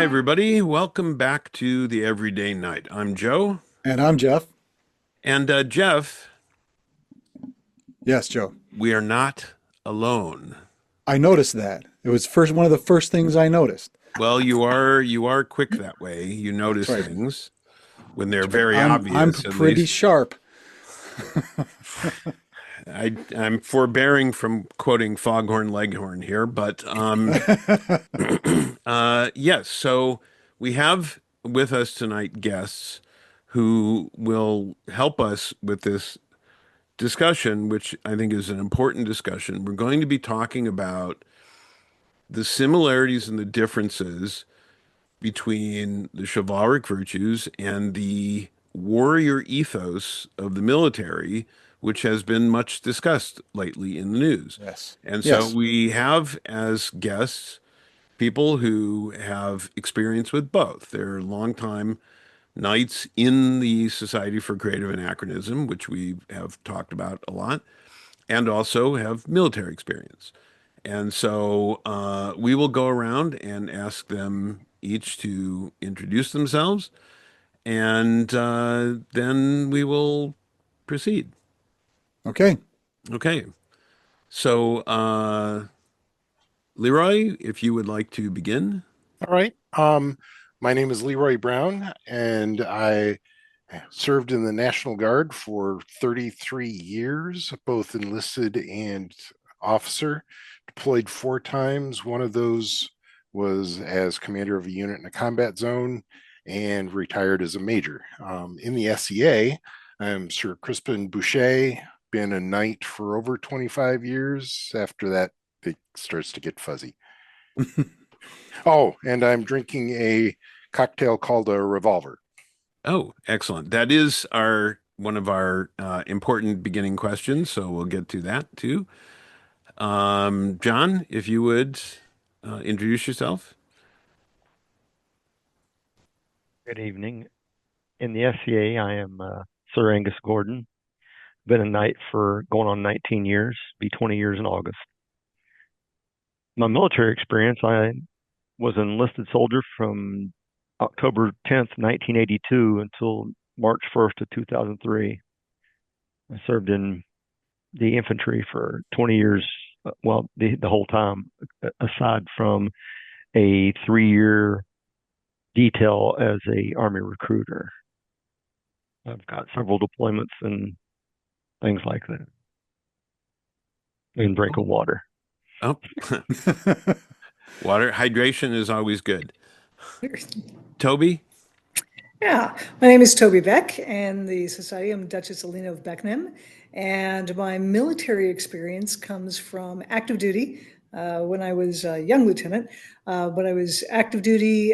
Hi, everybody. Welcome back to the Everyday Night. I'm Joe. And I'm Jeff. And Jeff, Yes, Joe. we are not alone. I noticed that. It was first one of the first things I noticed. Well, you are quick that way. You That's notice right. things when they're That's right. very I'm obvious, at pretty least. sharp. I'm forbearing from quoting Foghorn Leghorn here, but yes, so we have with us tonight guests who will help us with this discussion, which I think is an important discussion. We're going to be talking about the similarities and the differences between the chivalric virtues and the warrior ethos of the military, which has been much discussed lately in the news. Yes. And so Yes. we have as guests people who have experience with both. They're longtime knights in the Society for Creative Anachronism, which we have talked about a lot, and also have military experience. And so we will go around and ask them each to introduce themselves, and then we will proceed. Okay. Okay. So, Leroy, if you would like to begin. All right. My name is Leroy Brown, and I served in the National Guard for 33 years, both enlisted and officer. Deployed 4 times. One of those was as commander of a unit in a combat zone, and retired as a major. In the SEA, I'm Sir Crispin Boucher, been a knight for over 25 years. After that, it starts to get fuzzy. Oh, and I'm drinking a cocktail called a revolver. Oh, excellent. That is our one of our important beginning questions, so we'll get to that too. John, if you would introduce yourself. Good evening. In the SCA, I am Sir Angus Gordon. Been a knight for going on 19 years, be 20 years in August. My military experience, I was an enlisted soldier from October 10th, 1982 until March 1st of 2003. I served in the infantry for 20 years, well, the whole time, aside from a 3-year detail as a Army recruiter. I've got several deployments and things like that, and drink of water. Oh, water hydration is always good. Toby? Yeah, my name is Toby Beck, and the Society, I'm Duchess Alina of Becknam, and my military experience comes from active duty when I was a young lieutenant, but I was active duty,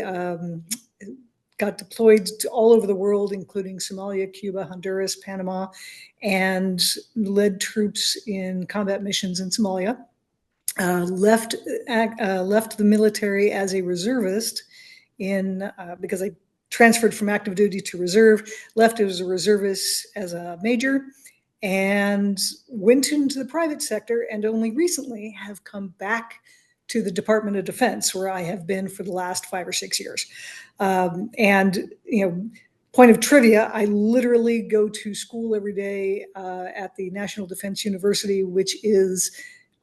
got deployed to all over the world, including Somalia, Cuba, Honduras, Panama, and led troops in combat missions in Somalia. Left the military as a reservist in because I transferred from active duty to reserve, left as a reservist as a major, and went into the private sector, and only recently have come back to the Department of Defense, where I have been for the last 5 or 6 years. And point of trivia, I literally go to school every day at the National Defense University, which is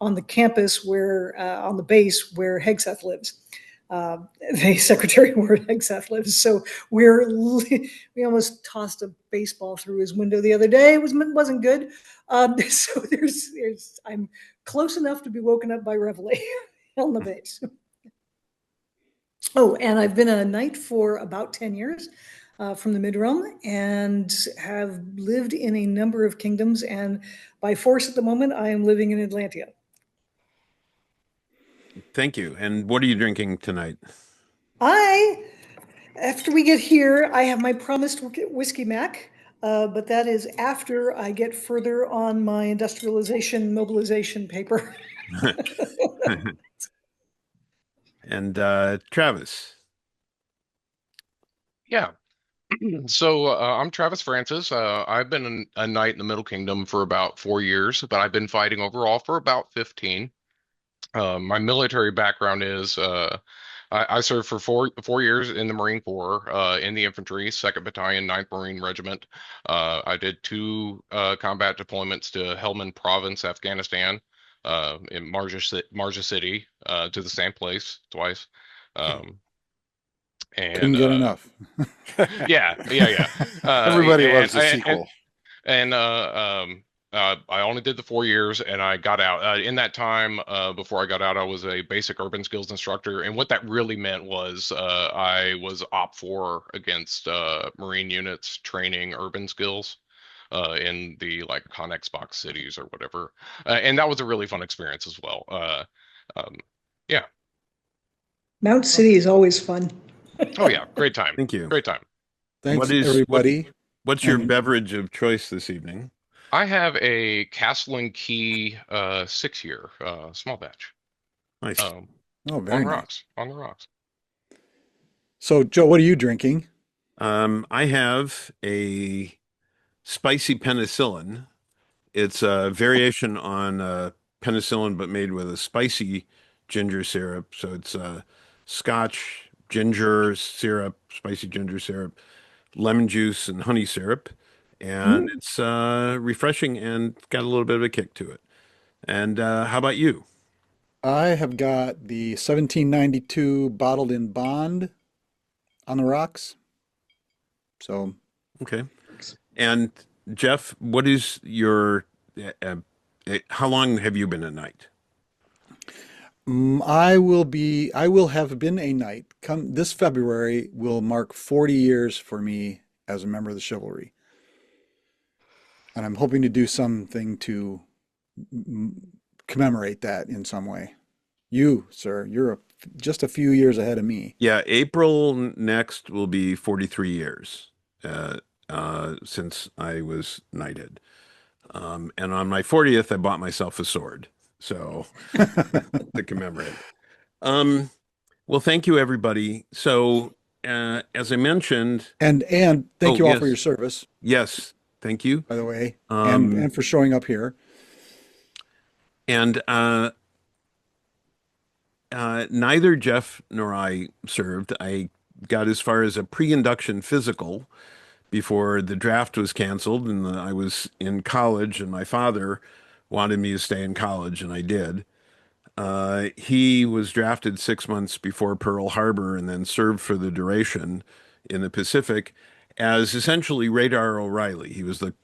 on the campus on the base where Hegseth lives. The Secretary where Hegseth lives. So we almost tossed a baseball through his window the other day. It wasn't good. So I'm close enough to be woken up by reveille on the base. Oh, and I've been a knight for about 10 years from the mid-realm, and have lived in a number of kingdoms, and by force at the moment, I am living in Atlantia. Thank you. And what are you drinking tonight? After we get here, I have my promised whiskey mac, but that is after I get further on my industrialization mobilization paper. And Travis. Yeah. So I'm Travis Francis. I've been a knight in the Middle Kingdom for about 4 years, but I've been fighting overall for about 15. My military background is I served for four years in the Marine Corps, in the infantry, 2nd Battalion, 9th Marine Regiment. I did two combat deployments to Helmand Province, Afghanistan, in Marja City, to the same place twice. Um, Couldn't and get enough. yeah. Everybody And loves a sequel. and I only did the 4 years and I got out. In that time, before I got out, I was a basic urban skills instructor. And what that really meant was I was OPT-4 against Marine units training urban skills in the like Connex box cities or whatever. And that was a really fun experience as well. Um, yeah. Mount City is always fun. Oh yeah. Great time. Thank you. Great time. Thanks, What everybody. what's your And beverage of choice this evening? I have a Castle and Key 6 year small batch. Nice. oh, On very the nice. rocks. On the rocks. So, Joe, what are you drinking? I have a spicy penicillin. It's a variation on penicillin, but made with a spicy ginger syrup. So it's scotch, ginger syrup, spicy ginger syrup, lemon juice, and honey syrup. And Mm. it's refreshing and got a little bit of a kick to it. And how about you? I have got the 1792 bottled in bond on the rocks. So, Okay. And Jeff, what is your, how long have you been a knight? I will have been a knight. Come this February will mark 40 years for me as a member of the chivalry. And I'm hoping to do something to commemorate that in some way. You, sir, just a few years ahead of me. Yeah, April next will be 43 years uh, since I was knighted. And on my 40th, I bought myself a sword. So to commemorate. Um, well, thank you, everybody. So, as I mentioned, And thank oh, you all for your yes, service, yes, thank you. by the way, Um, and for showing up here. and neither Jeff nor I served. I got as far as a pre-induction physical before the draft was canceled, and I was in college, and my father wanted me to stay in college, and I did. He was drafted 6 months before Pearl Harbor and then served for the duration in the Pacific as essentially Radar O'Reilly. He was the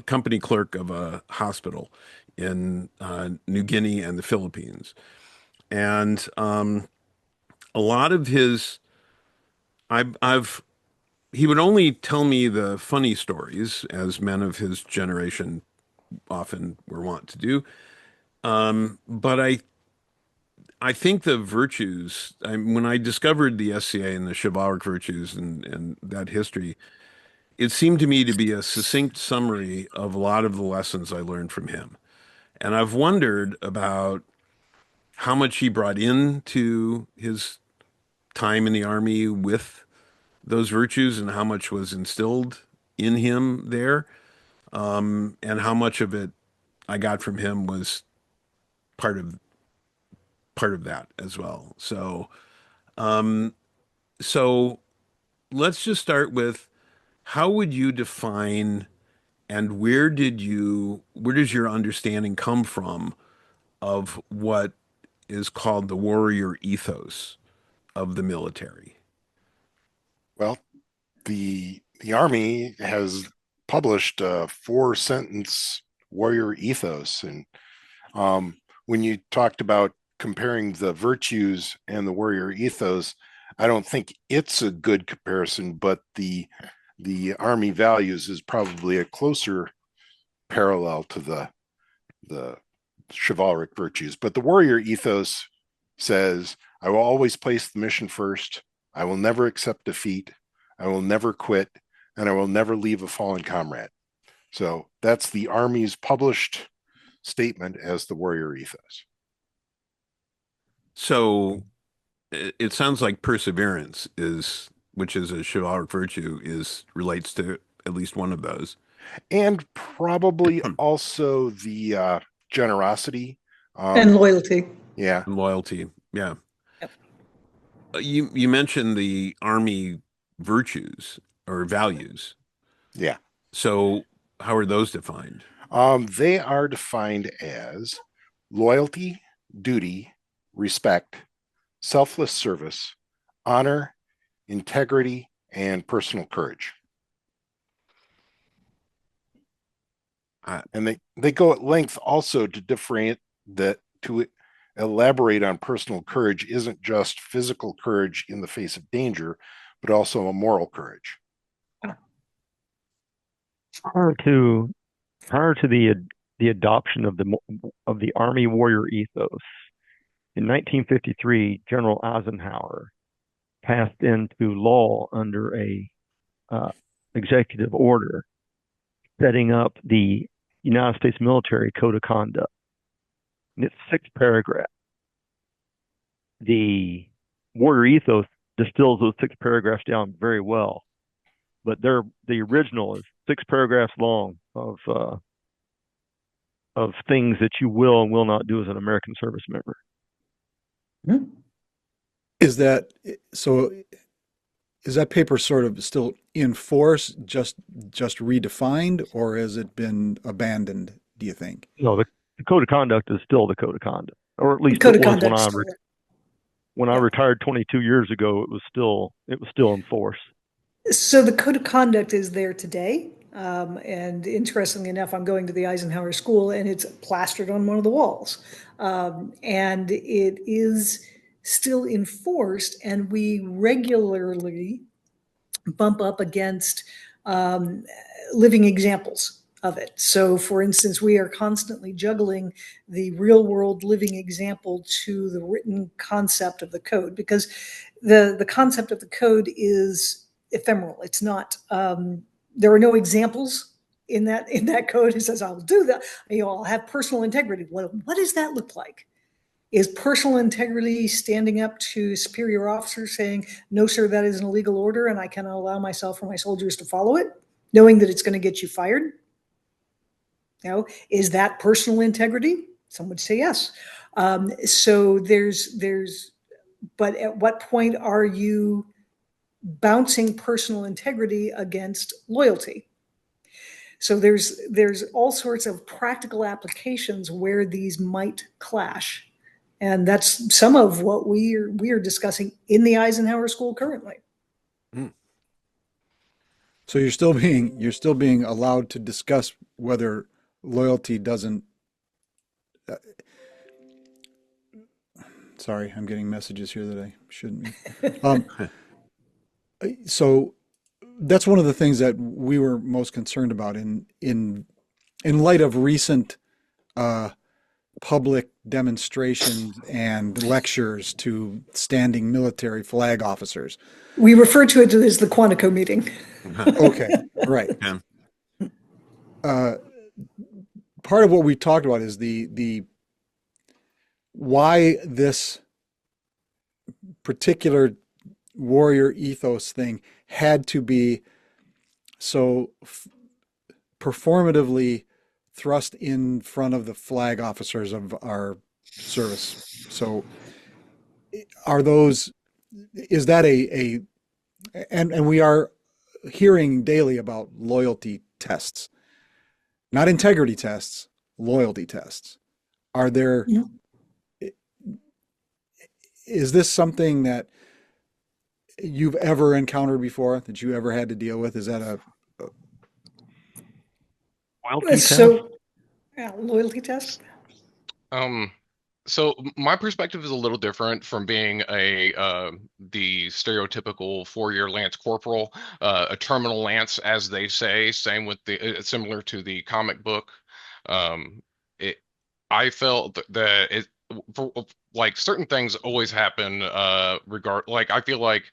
company clerk of a hospital in New Guinea and the Philippines. And a lot of his, I've he would only tell me the funny stories, as men of his generation often were wont to do. But I think the virtues, when I discovered the SCA and the chivalric virtues and that history, it seemed to me to be a succinct summary of a lot of the lessons I learned from him. And I've wondered about how much he brought into his time in the army with those virtues and how much was instilled in him there, and how much of it I got from him was part of part of that as well. So let's just start with how would you define and where does your understanding come from of what is called the warrior ethos of the military? Well, the Army has published a 4 sentence warrior ethos, and when you talked about comparing the virtues and the warrior ethos, I don't think it's a good comparison, but the Army values is probably a closer parallel to the chivalric virtues. But the warrior ethos says, I will always place the mission first. I will never accept defeat. I will never quit. And I will never leave a fallen comrade. So that's the Army's published statement as the warrior ethos. So it sounds like perseverance is, which is a chivalric virtue, is relates to at least one of those. And probably also the generosity. And Um, loyalty. yeah. Loyalty. Yeah. Yep. You mentioned the Army virtues or values. Yeah. So how are those defined? They are defined as loyalty, duty, respect, selfless service, honor, integrity, and personal courage. I, And they go at length also to differentiate that to elaborate on personal courage isn't just physical courage in the face of danger, but also a moral courage. Prior to prior to the adoption of the Army warrior ethos in 1953, General Eisenhower passed into law under a uh, executive order setting up the United States Military Code of Conduct. And it's 6 paragraphs. The warrior ethos distills those 6 paragraphs down very well, but the original is 6 paragraphs long of things that you will and will not do as an American service member. Is that so? Is that paper sort of still in force, just redefined, or has it been abandoned, do you think? No, the code of conduct is still the code of conduct, or at The least it code of was conduct still there. when I Yeah. retired 22 years ago. It was still in force. So the code of conduct is there today. And interestingly enough, I'm going to the Eisenhower School and it's plastered on one of the walls. And it is still enforced, and we regularly bump up against um, living examples of it. So, for instance, we are constantly juggling the real world living example to the written concept of the code, because the concept of the code is ephemeral. It's not. There are no examples in that code. It says, "I'll do that." I'll have personal integrity. What does that look like? Is personal integrity standing up to superior officers saying, no, sir, that is an illegal order and I cannot allow myself or my soldiers to follow it, knowing that it's going to get you fired? Is that personal integrity? Some would say yes. So but at what point are you bouncing personal integrity against loyalty? So there's all sorts of practical applications where these might clash. And that's some of what we are discussing in the Eisenhower School currently. Hmm. So you're still being allowed to discuss whether loyalty doesn't. Uh, sorry, I'm getting messages here that I shouldn't be. Um, so that's one of the things that we were most concerned about in light of recent uh, public demonstrations and lectures to standing military flag officers. We refer to it as the Quantico meeting. Okay, right. Yeah. Uh, Part of what we talked about is the why this particular warrior ethos thing had to be so performatively thrust in front of the flag officers of our service. So are those is that a and we are hearing daily about loyalty tests, not integrity tests, loyalty tests. Are there Yeah. is this something that you've ever encountered before, that you ever had to deal with? Is that a Loyalty test. So, yeah, loyalty test. Um, so my perspective is a little different from being the stereotypical 4-year Lance Corporal, a terminal Lance, as they say. Same with the similar to the comic book. Um, it I felt that for, like certain things always happen like I feel like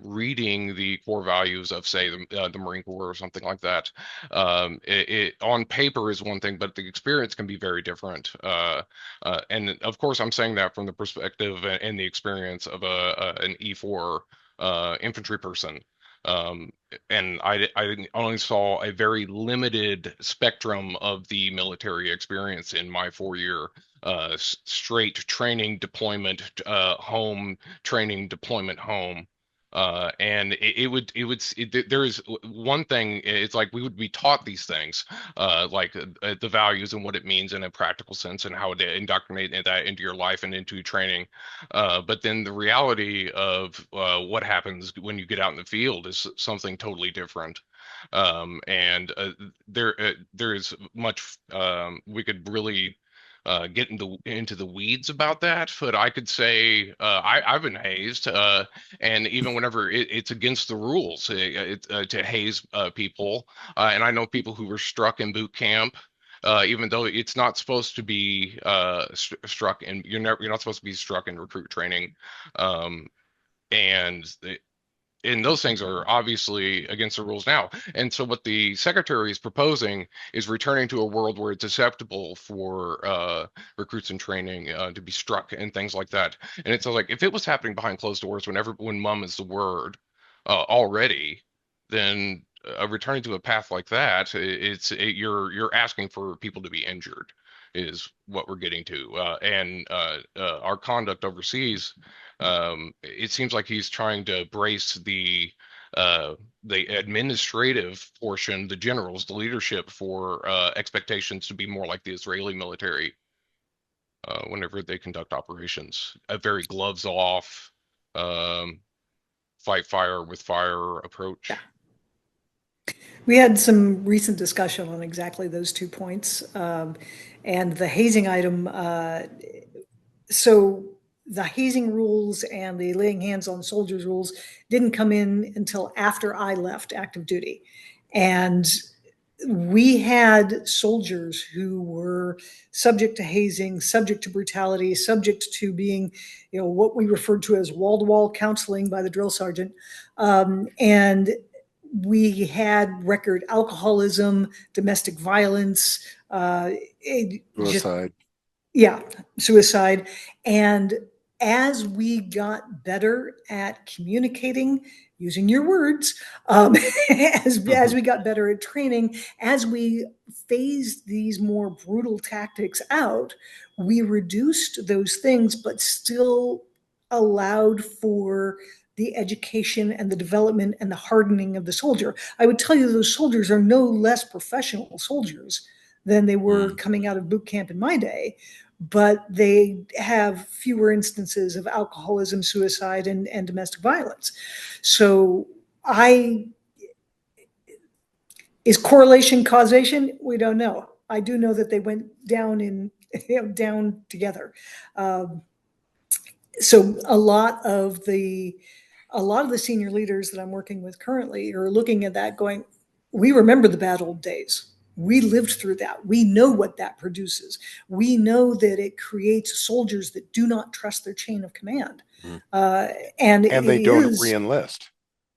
reading the core values of say the Marine Corps or something like that, it on paper is one thing, but the experience can be very different. And of course, I'm saying that from the perspective and the experience of an E4 infantry person. Um, and I only saw a very limited spectrum of the military experience in my 4-year straight training deployment home, training deployment home. And there is one thing. It's like we would be taught these things, like the values and what it means in a practical sense, and how to indoctrinate that into your life and into training. But then the reality of what happens when you get out in the field is something totally different. And there is much we could really get into the weeds about that, but I could say I've been hazed, and even whenever it's against the rules to haze people, and I know people who were struck in boot camp. Even though it's not supposed to be struck, and you're not supposed to be struck in recruit training, um, and and those things are obviously against the rules now. And so what the secretary is proposing is returning to a world where it's acceptable for recruits in training to be struck and things like that. And it's like if it was happening behind closed doors when mum is the word already, then returning to a path like that, you're asking for people to be injured is what we're getting to. And our conduct overseas, it seems like he's trying to brace the administrative portion, the generals, the leadership for expectations to be more like the Israeli military whenever they conduct operations. A very gloves off, um, fight fire with fire approach. Yeah. We had some recent discussion on exactly those 2 points. And the hazing item, so the hazing rules and the laying hands on soldiers rules didn't come in until after I left active duty. And we had soldiers who were subject to hazing, subject to brutality, subject to being, what we referred to as wall-to-wall counseling by the drill sergeant. And we had record alcoholism, domestic violence, Suicide. yeah, suicide. And as we got better at communicating, using your words, as we got better at training, as we phased these more brutal tactics out, we reduced those things, but still allowed for the education and the development and the hardening of the soldier. I would tell you those soldiers are no less professional soldiers than they were coming out of boot camp in my day, but they have fewer instances of alcoholism, suicide, and domestic violence. So is correlation causation? We don't know. I do know that they went down down together. So a lot of the senior leaders that I'm working with currently are looking at that going, we remember the bad old days. We lived through that. We know what that produces. We know that it creates soldiers that do not trust their chain of command. And they don't re-enlist.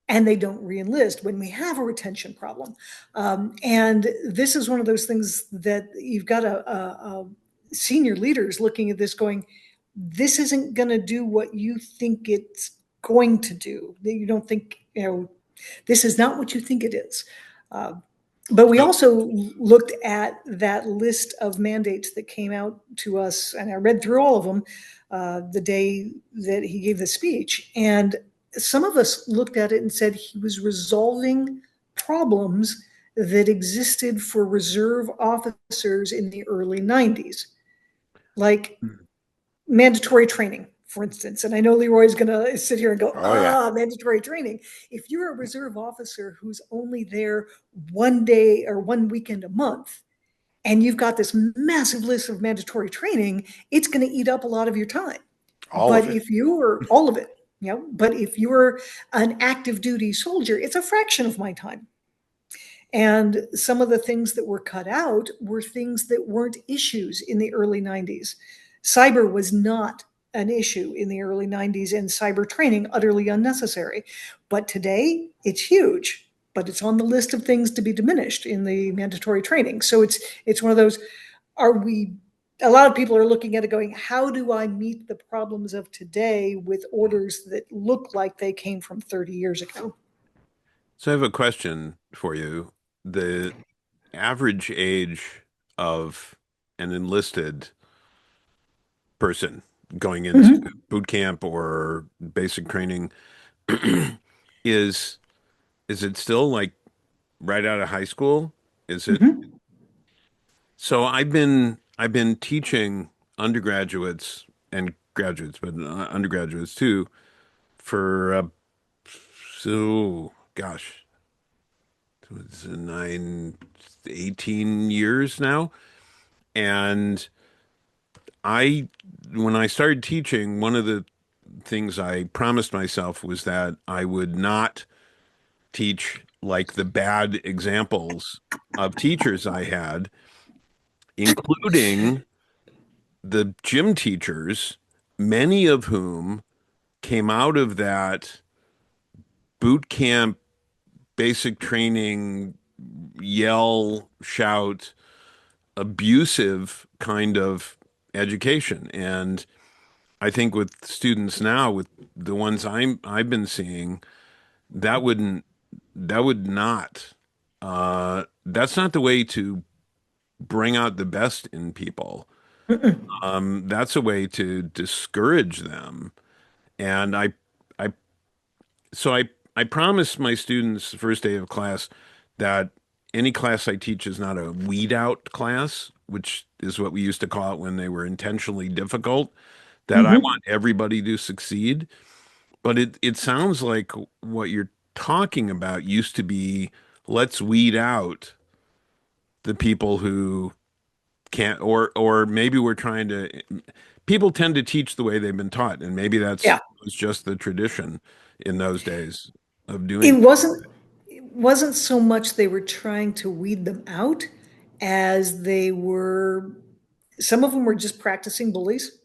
And they don't re-enlist when we have a retention problem. And this is one of those things that you've got a senior leaders looking at this going, this isn't going to do what you think it's going to do. You don't think, this is not what you think it is. But we also looked at that list of mandates that came out to us, and I read through all of them the day that he gave the speech. And some of us looked at it and said he was resolving problems that existed for reserve officers in the early 90s, like mandatory training, for instance. And I know Leroy's going to sit here and go, mandatory training. If you're a reserve officer who's only there one day or one weekend a month, and you've got this massive list of mandatory training, it's going to eat up a lot of your time. But if you're all of it, but if you're an active duty soldier, it's a fraction of my time. And some of the things that were cut out were things that weren't issues in the early 90s. Cyber was not an issue in the early 90s, and cyber training utterly unnecessary. But today, it's huge, but it's on the list of things to be diminished in the mandatory training. So it's one of those, a lot of people are looking at it going, how do I meet the problems of today with orders that look like they came from 30 years ago? So I have a question for you. The average age of an enlisted person going into Hmm. boot camp or basic training, is is it still like right out of high school? Is it? Hmm. So I've been teaching undergraduates and graduates, but undergraduates too, for so gosh, it's 18 years now. And I, when I started teaching, one of the things I promised myself was that I would not teach like the bad examples of teachers I had, including the gym teachers, many of whom came out of that boot camp, basic training, yell, shout, abusive kind of education. And I think with students now, with the ones I've been seeing, that wouldn't that would not that's not the way to bring out the best in people. That's a way to discourage them. And I so I promised my students the first day of class that any class I teach is not a weed out class, which is what we used to call it when they were intentionally difficult, that I Hmm. want everybody to succeed. But it sounds like what you're talking about used to be, let's weed out the people who can't, or maybe we're trying to, people tend to teach the way they've been taught, and maybe that's Yeah. was just the tradition in those days of It doing. wasn't it wasn't so much they were trying to weed them out as they were, some of them were just practicing bullies.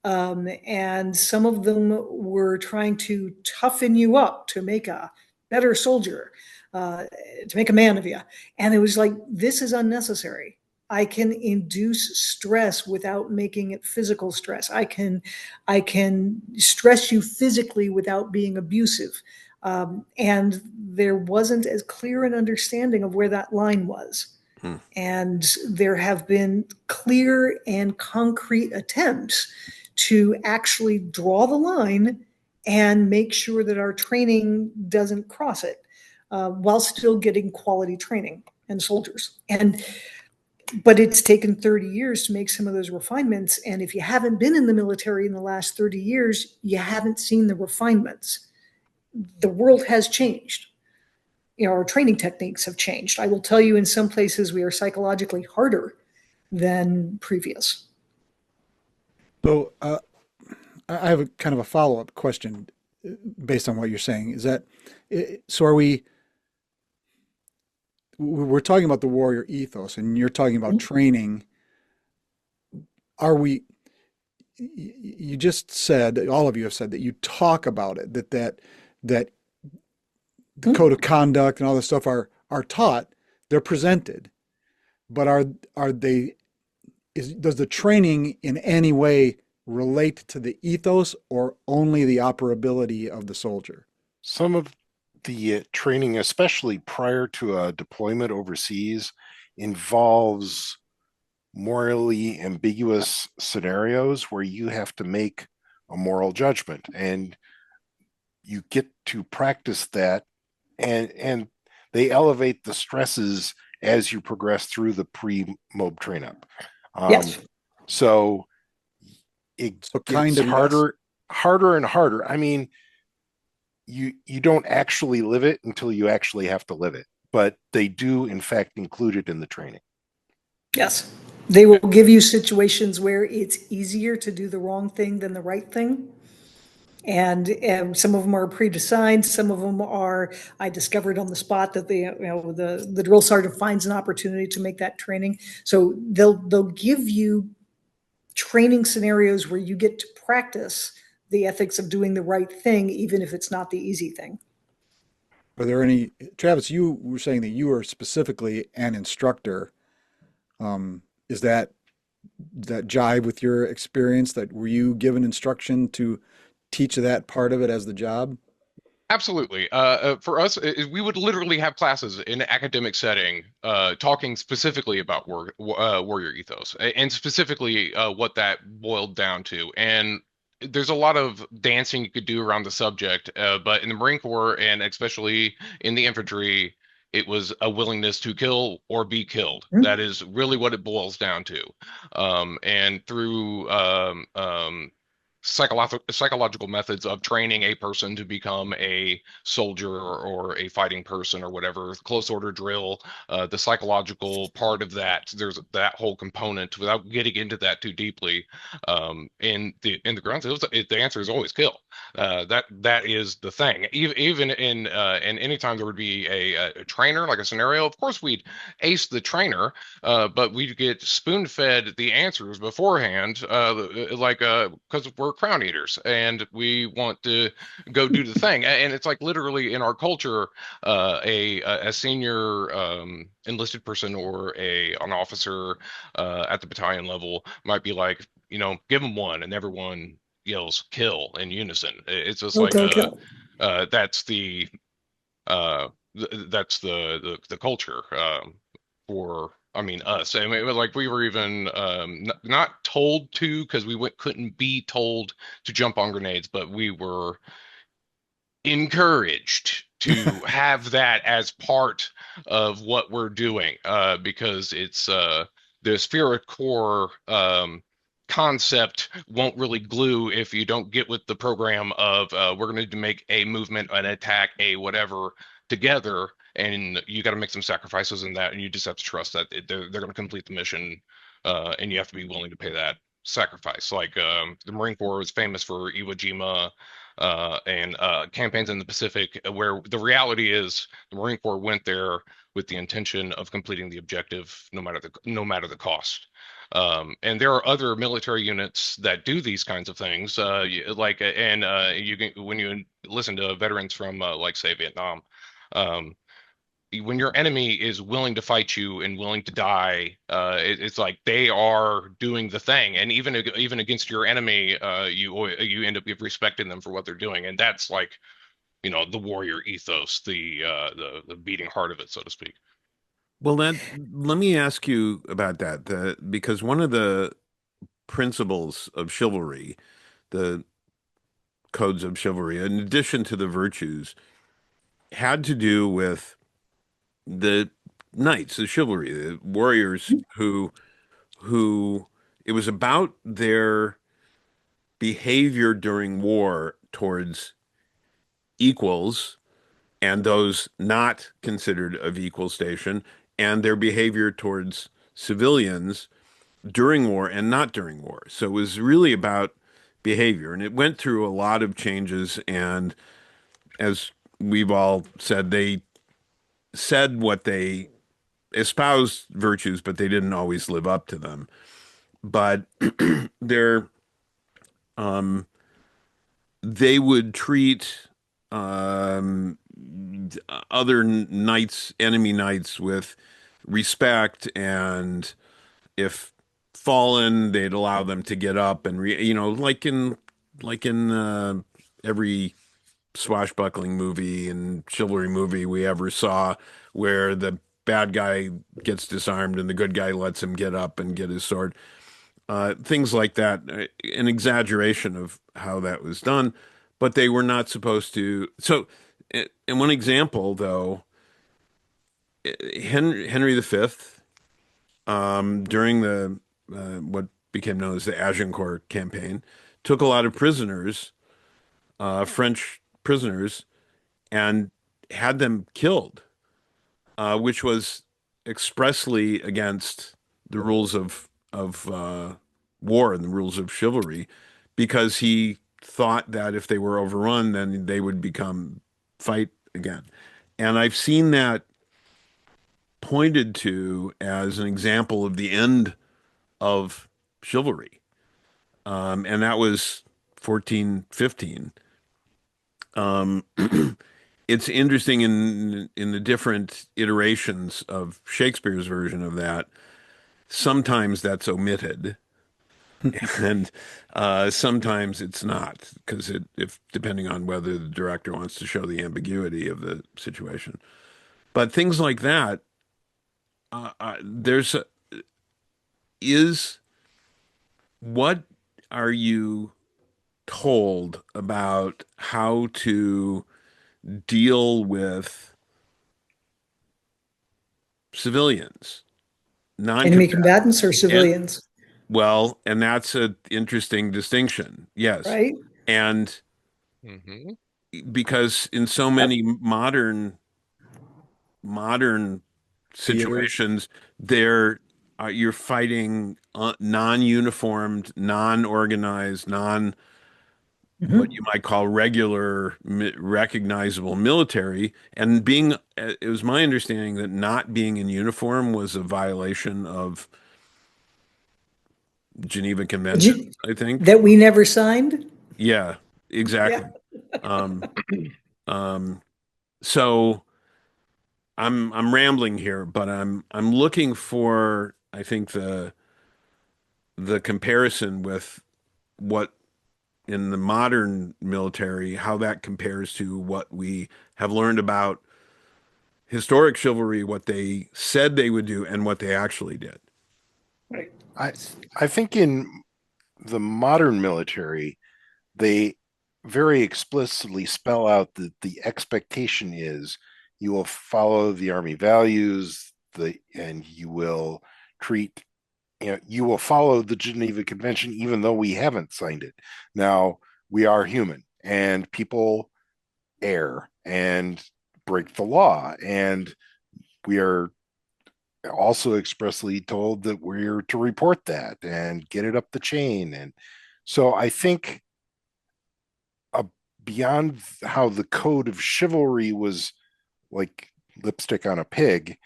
And some of them were trying to toughen you up to make a better soldier, uh, to make a man of you. And it was like, this is unnecessary. I can induce stress without making it physical stress. I can stress you physically without being abusive. And there wasn't as clear an understanding of where that line was. Hmm. And there have been clear and concrete attempts to actually draw the line and make sure that our training doesn't cross it, while still getting quality training and soldiers. And but it's taken 30 years to make some of those refinements. And if you haven't been in the military in the last 30 years, you haven't seen the refinements. The world has changed. Our training techniques have changed. I will tell you, in some places, we are psychologically harder than previous. So I have a kind of a follow-up question based on what you're saying. Is that so? We're talking about the warrior ethos, and you're talking about training. Are we? You just said, all of you have said that you talk about it, that the code of conduct and all this stuff are taught, they're presented, but are they? Does the training in any way relate to the ethos or only the operability of the soldier? Some of the training, especially prior to a deployment overseas, involves morally ambiguous scenarios where you have to make a moral judgment, and you get to practice that, and they elevate the stresses as you progress through the pre-mob train up. Um, Yes. so it So kind gets of yes. harder and harder. I mean, you don't actually live it until you actually have to live it, but they do in fact include it in the training. Yes. They will give you situations where it's easier to do the wrong thing than the right thing. And some of them are pre-designed. Some of them are, I discovered on the spot that the drill sergeant finds an opportunity to make that training. So they'll give you training scenarios where you get to practice the ethics of doing the right thing, even if it's not the easy thing. Are there any, Travis, you were saying that you are specifically an instructor. Is that jive with your experience? That were you given instruction to teach that part of it as the job? Absolutely. For us, we would literally have classes in an academic setting, talking specifically about warrior ethos, and specifically what that boiled down to. And there's a lot of dancing you could do around the subject, but in the Marine Corps, and especially in the infantry, it was a willingness to kill or be killed. Hmm? That is really what it boils down to. And through psychological methods of training a person to become a soldier or a fighting person or whatever, close order drill, the psychological part of that, there's that whole component without getting into that too deeply. In the ground, the answer is always kill. That is the thing. Even in any time there would be a trainer, like a scenario, of course we'd ace the trainer, but we'd get spoon fed the answers beforehand, like because we're crown eaters and we want to go do the thing. And it's like literally in our culture, a senior enlisted person or an officer at the battalion level might be like, give them one, and everyone yells kill in unison. It's just Kill, like kill, kill. that's the that's the culture, for, I mean, us. I mean, like we were even not told to, because couldn't be told to jump on grenades, but we were encouraged to have that as part of what we're doing, because it's the spheric core concept won't really glue if you don't get with the program of we're going to make a movement, an attack, a whatever together, and you got to make some sacrifices in that, and you just have to trust that they're going to complete the mission, and you have to be willing to pay that sacrifice. Like the Marine Corps was famous for Iwo Jima, and campaigns in the Pacific, where the reality is the Marine Corps went there with the intention of completing the objective, no matter the cost. And there are other military units that do these kinds of things, and you can, when you listen to veterans from like say Vietnam, um, when your enemy is willing to fight you and willing to die, it's like they are doing the thing. And even against your enemy, you end up respecting them for what they're doing, and that's like, the warrior ethos, the beating heart of it, so to speak. Well, let me ask you about that. Because one of the principles of chivalry, the codes of chivalry, in addition to the virtues, had to do with the knights, the chivalry, the warriors who it was about their behavior during war towards equals and those not considered of equal station, and their behavior towards civilians during war and not during war. So it was really about behavior, and it went through a lot of changes. And as we've all said, they said what they espoused virtues, but they didn't always live up to them. But they're um, they would treat um, other knights, enemy knights, with respect, and if fallen, they'd allow them to get up and like in every swashbuckling movie and chivalry movie we ever saw, where the bad guy gets disarmed and the good guy lets him get up and get his sword. Things like that, an exaggeration of how that was done, but they were not supposed to. So, and one example, though, Henry V, during the what became known as the Agincourt campaign, took a lot of prisoners, French prisoners, and had them killed, which was expressly against the rules of war and the rules of chivalry, because he thought that if they were overrun, then they would become fight again. And I've seen that pointed to as an example of the end of chivalry, and that was 1415. Um, it's interesting in the different iterations of Shakespeare's version of that. Sometimes that's omitted, and sometimes it's not because if depending on whether the director wants to show the ambiguity of the situation. But things like that, there's a, is what are you told about how to deal with civilians, Enemy non-combatants, combatants or and civilians, well, and that's an interesting distinction. Yes, right? and Hmm. because in so many modern Theaters. situations, there you're fighting non-uniformed, non-organized, non what you Hmm. might call regular recognizable military. And being, it was my understanding that not being in uniform was a violation of Geneva Convention, I think. That we never signed. Yeah, Yeah. exactly. Um, um, so I'm rambling here, but I'm looking for I think the comparison with what in the modern military, how that compares to what we have learned about historic chivalry, what they said they would do and what they actually did. Right. I I think in the modern military, they very explicitly spell out that the expectation is you will follow the army values, and you will treat you will follow the Geneva Convention even though we haven't signed it. Now, we are human and people err and break the law, and we are also expressly told that we're to report that and get it up the chain. And so I think uh, beyond how the code of chivalry was like lipstick on a pig,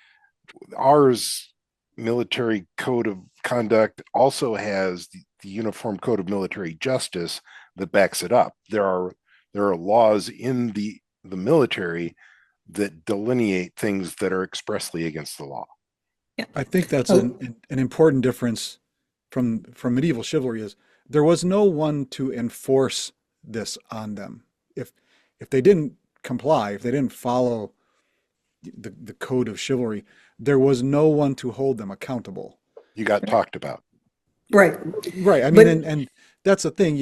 ours military code of conduct also has the uniform code of military justice that backs it up. There are laws in the military that delineate things that are expressly against the law. Yeah. I think that's Oh, an important difference from medieval chivalry is there was no one to enforce this on them. If if they didn't comply, if they didn't follow the code of chivalry, there was no one to hold them accountable. You got talked about. right. Right. I mean, But and that's the thing.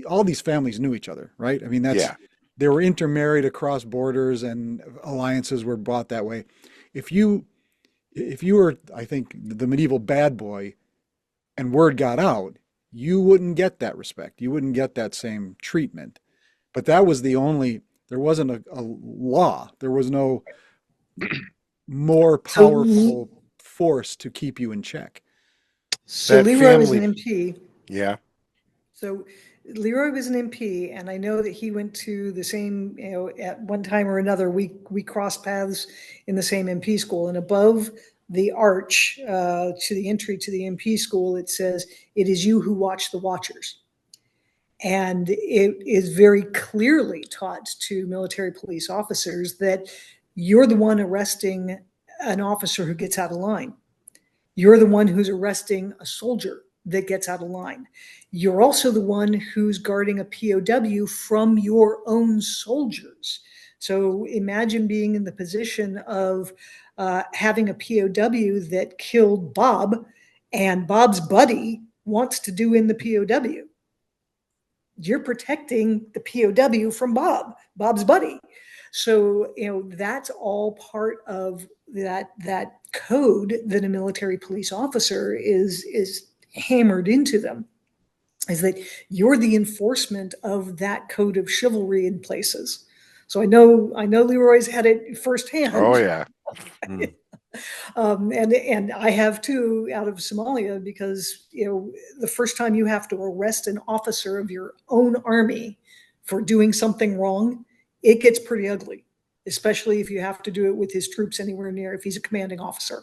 All these families knew each other, right? I mean, that's Yeah. they were intermarried across borders and alliances were brought that way. If you if you were, I think, the medieval bad boy and word got out, you wouldn't get that respect. You wouldn't get that same treatment. But that was the only, there wasn't a law. There was no more so powerful force to keep you in check. so That Leroy was an family, MP. yeah. So Leroy was an MP, and I know that he went to the same, at one time or another, we crossed paths in the same MP school. And above the arch to the entry to the MP school, it says, "It is you who watch the watchers." And it is very clearly taught to military police officers that you're the one arresting an officer who gets out of line. You're the one who's arresting a soldier that gets out of line. You're also the one who's guarding a POW from your own soldiers. So imagine being in the position of having a POW that killed Bob, and Bob's buddy wants to do in the POW. You're protecting the POW from Bob's buddy. So, that's all part of that code that a military police officer is hammered into them, is that you're the enforcement of that code of chivalry in places. So I know Leroy's had it Oh, firsthand. yeah. Mm. And I have too, out of Somalia, because the first time you have to arrest an officer of your own army for doing something wrong, it gets pretty ugly, especially if you have to do it with his troops anywhere near, if he's a commanding officer.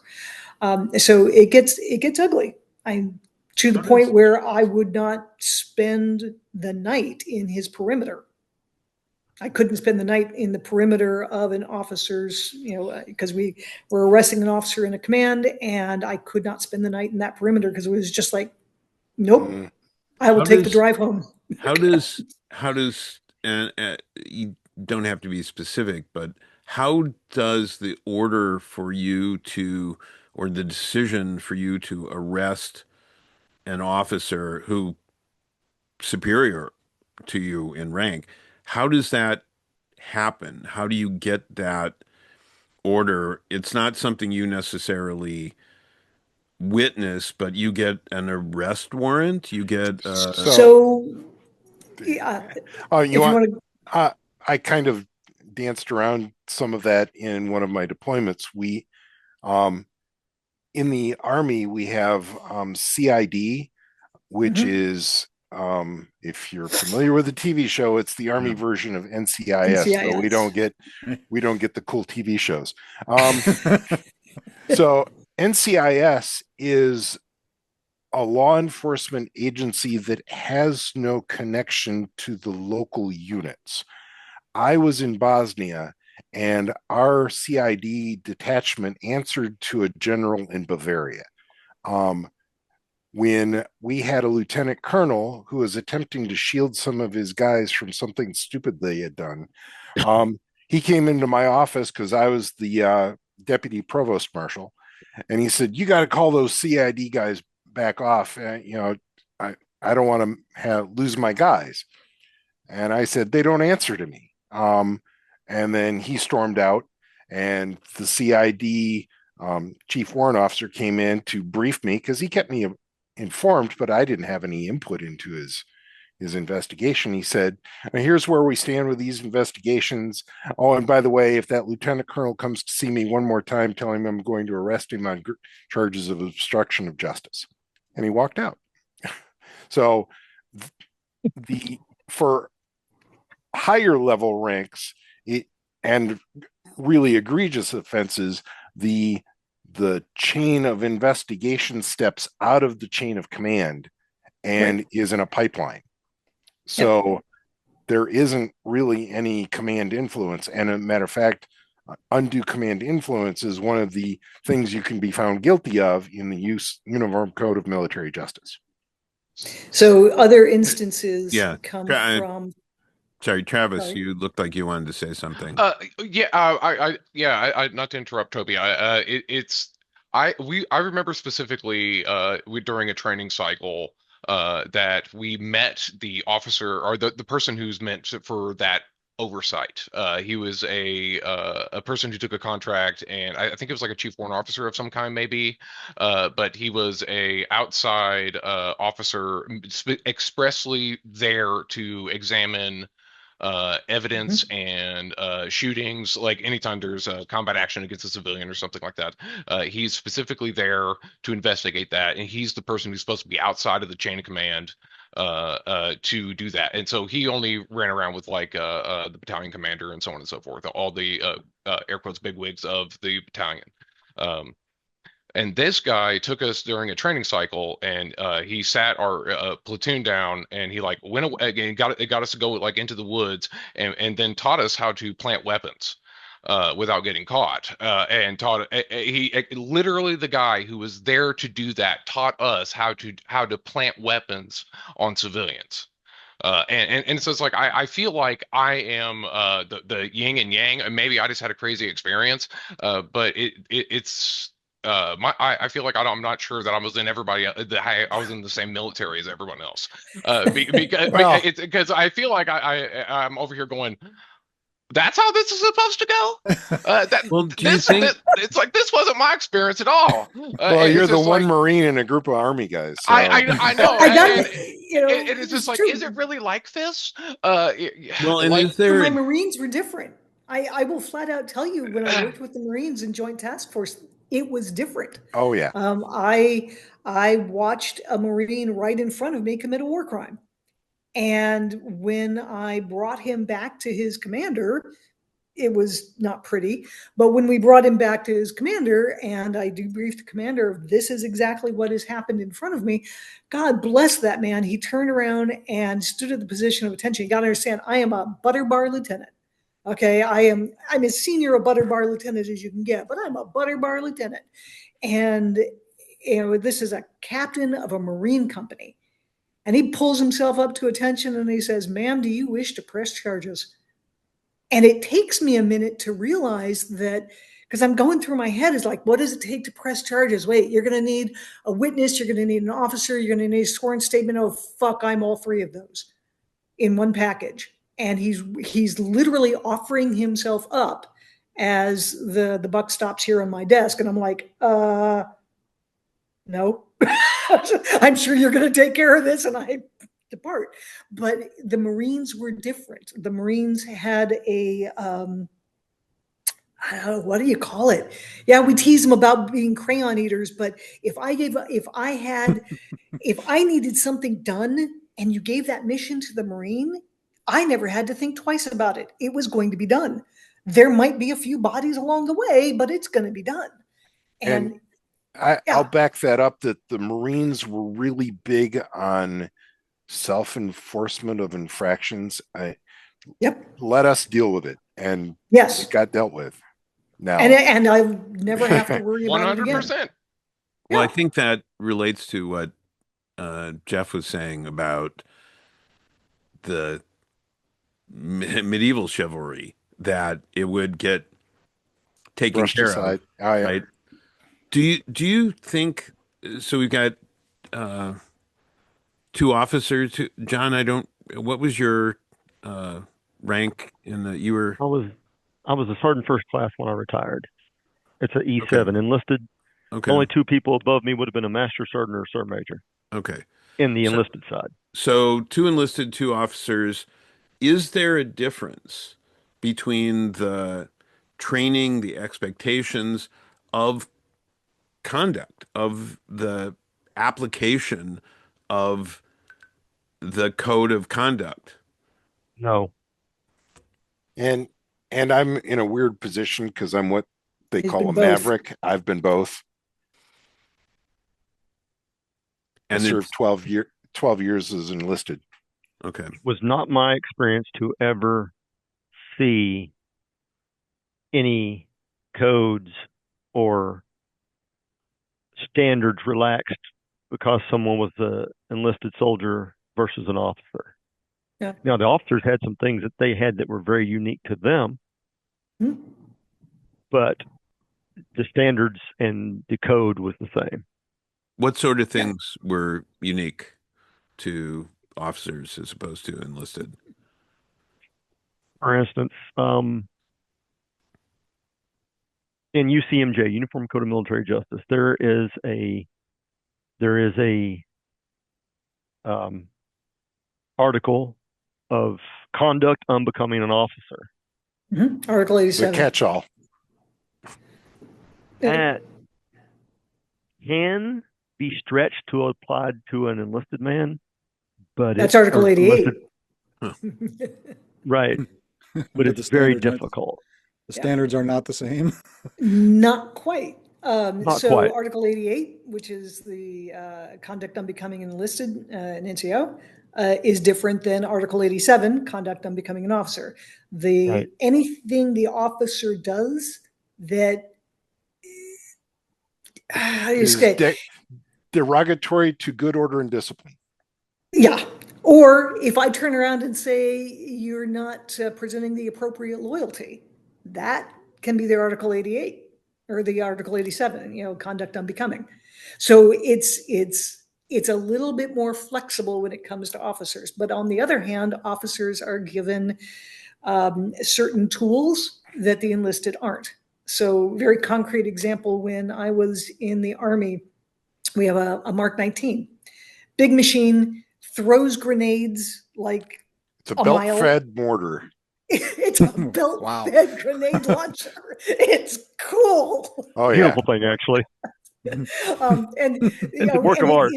So it gets ugly. I To the How does point where I would not spend the night in his perimeter. I couldn't spend the night in the perimeter of an officer's, because we were arresting an officer in a command, and I could not spend the night in that perimeter because it was just like Nope. Mm. I will How take the does drive home. how does how does and you don't have to be specific, but how does the order for you to or the decision for you to arrest an officer who superior to you in rank, how does that happen? How do you get that order? It's not something you necessarily witness, but you get an arrest warrant. You get So, So, yeah, you if you want, want to, uh, I kind of danced around some of that in one of my deployments. Um, in the Army, we have CID, which mhm, is, if you're familiar with the TV show, it's the Army yeah. version of NCIS, though NCIS. we don't get the cool TV shows. So NCIS is a law enforcement agency that has no connection to the local units. I was in Bosnia, and our CID detachment answered to a general in Bavaria. Um, when we had a lieutenant colonel who was attempting to shield some of his guys from something stupid they had done, he came into my office because I was the deputy provost marshal, and he said, "You got to call those CID guys back off. I don't want to lose my guys." And I said, "They don't answer to me." And then he stormed out, and the CID chief warrant officer came in to brief me because he kept me informed, but I didn't have any input into his investigation. He said, "Here's where we stand with these investigations. Oh, and by the way, if that lieutenant colonel comes to see me one more time, tell him I'm going to arrest him on charges of obstruction of justice." And he walked out. So the for higher level ranks and really egregious offenses, the chain of investigation steps out of the chain of command Right. and is in a pipeline. Yep. So there isn't really any command influence. And a matter of fact, undue command influence is one of the things you can be found guilty of in the Uniform Code of Military Justice. So other instances Yeah. come Uh, from, Sorry, Travis, sorry. you looked like you wanted to say something. Yeah, not to interrupt, Toby. I remember specifically, during a training cycle, that we met the officer or the person who's meant for that oversight. He was a person who took a contract, and I think it was like a chief warrant officer of some kind, maybe. But he was a outside officer expressly there to examine evidence Mhm. and shootings. Like anytime there's a combat action against a civilian or something like that, he's specifically there to investigate that, and he's the person who's supposed to be outside of the chain of command to do that. And so he only ran around with like the battalion commander and so on and so forth, all the air quotes bigwigs of the battalion. Um, and this guy took us during a training cycle, and he sat our platoon down, and he like went away again, got us to go like into the woods, and then taught us how to plant weapons without getting caught. And taught literally the guy who was there to do that taught us how to plant weapons on civilians. And so it's like I feel like I am the yin and yang, and maybe I just had a crazy experience, but it's I feel like I'm not sure that I was in everybody that I was in the same military as everyone else, Well, because I feel like I'm over here going, that's how this is supposed to go. That Well, do you this think? it's like this wasn't my experience at all. well, It's you're the just one like Marine in a group of Army guys, I so I, I Well, know, I got, and it's just it's like, is true. it really like this? Well, and Like is So my there? Marines were different. I will flat out tell you when I worked with the Marines in Joint Task Force, it was different. oh yeah. Um, I I watched a Marine right in front of me commit a war crime. And when I brought him back to his commander, it was not pretty. But when we brought him back to his commander and I debriefed the commander, this is exactly what has happened in front of me. God bless that man. He turned around and stood at the position of attention. You got to understand, I am a butter bar lieutenant. Okay, I'm as senior a butter bar lieutenant as you can get, but I'm a butter bar lieutenant. And this is a captain of a Marine company. And he pulls himself up to attention and he says, "Ma'am, do you wish to press charges?" And it takes me a minute to realize that, because I'm going through my head, is like, what does it take to press charges? Wait, you're going to need a witness, you're going to need an officer, you're going to need a sworn statement. Oh, fuck, I'm all three of those in one package. And he's literally offering himself up as the buck stops here on my desk. And I'm like, no, I'm sure you're going to take care of this. And I depart. But the Marines were different. The Marines had a, I don't know, what do you call it? Yeah, we tease them about being crayon eaters, but if I needed something done and you gave that mission to the Marine, I never had to think twice about it. It was going to be done. There might be a few bodies along the way, but it's going to be done. And And I'll yeah, back that up, that the Marines were really big on self-enforcement of infractions. yep, Let us deal with it. And yes. it got dealt with. Now, And I never have to worry about it again. 100%. Well, I Yeah. think that relates to what Jeff was saying about the medieval chivalry, that it would get taken brushed care of, aside. I right? Do you think so? We've got uh, two officers. John, I don't. What was your uh, rank in the? You were I was a sergeant first class when I retired. It's an okay. E7 enlisted. The Okay. only two people above me would have been a master sergeant or a sergeant major Okay. in the So enlisted side. so two enlisted, two officers. Is there a difference between the training, the expectations of conduct, of the application of the code of conduct? No, and I'm in a weird position because I'm what they He's call been a both. maverick. I've been both. I And served it's 12 years as enlisted. okay. it was not my experience to ever see any codes or standards relaxed because someone was an enlisted soldier versus an officer. Yeah. Now, the officers had some things that they had that were very unique to them, Hmm. but the standards and the code was the same. What sort of Yeah. things were unique to officers as opposed to enlisted? For instance, in UCMJ, Uniform Code of Military Justice, there is a um, article of conduct unbecoming an officer. Article The 87. catch-all. That can be stretched to apply to an enlisted man, but That's Article or enlisted, 88. Huh. right? But But it's very difficult. the Yeah. standards are not the same. Not quite. Not So quite. Article 88, which is the conduct unbecoming an enlisted, an NCO, is different than Article 87, conduct unbecoming an officer. Right. Anything the officer does that, how do you Is say, derogatory to good order and discipline. yeah. Or if I turn around and say you're not presenting the appropriate loyalty, that can be the Article 88 or the Article 87, conduct unbecoming. So it's a little bit more flexible when it comes to officers. But on the other hand, officers are given certain tools that the enlisted aren't. So very concrete example, when I was in the Army, we have a Mark 19, big machine, throws grenades like It's a a mile. belt-fed mortar. It's a belt-fed grenade launcher. It's cool. Oh yeah. Beautiful thing, actually. And It's a work of art.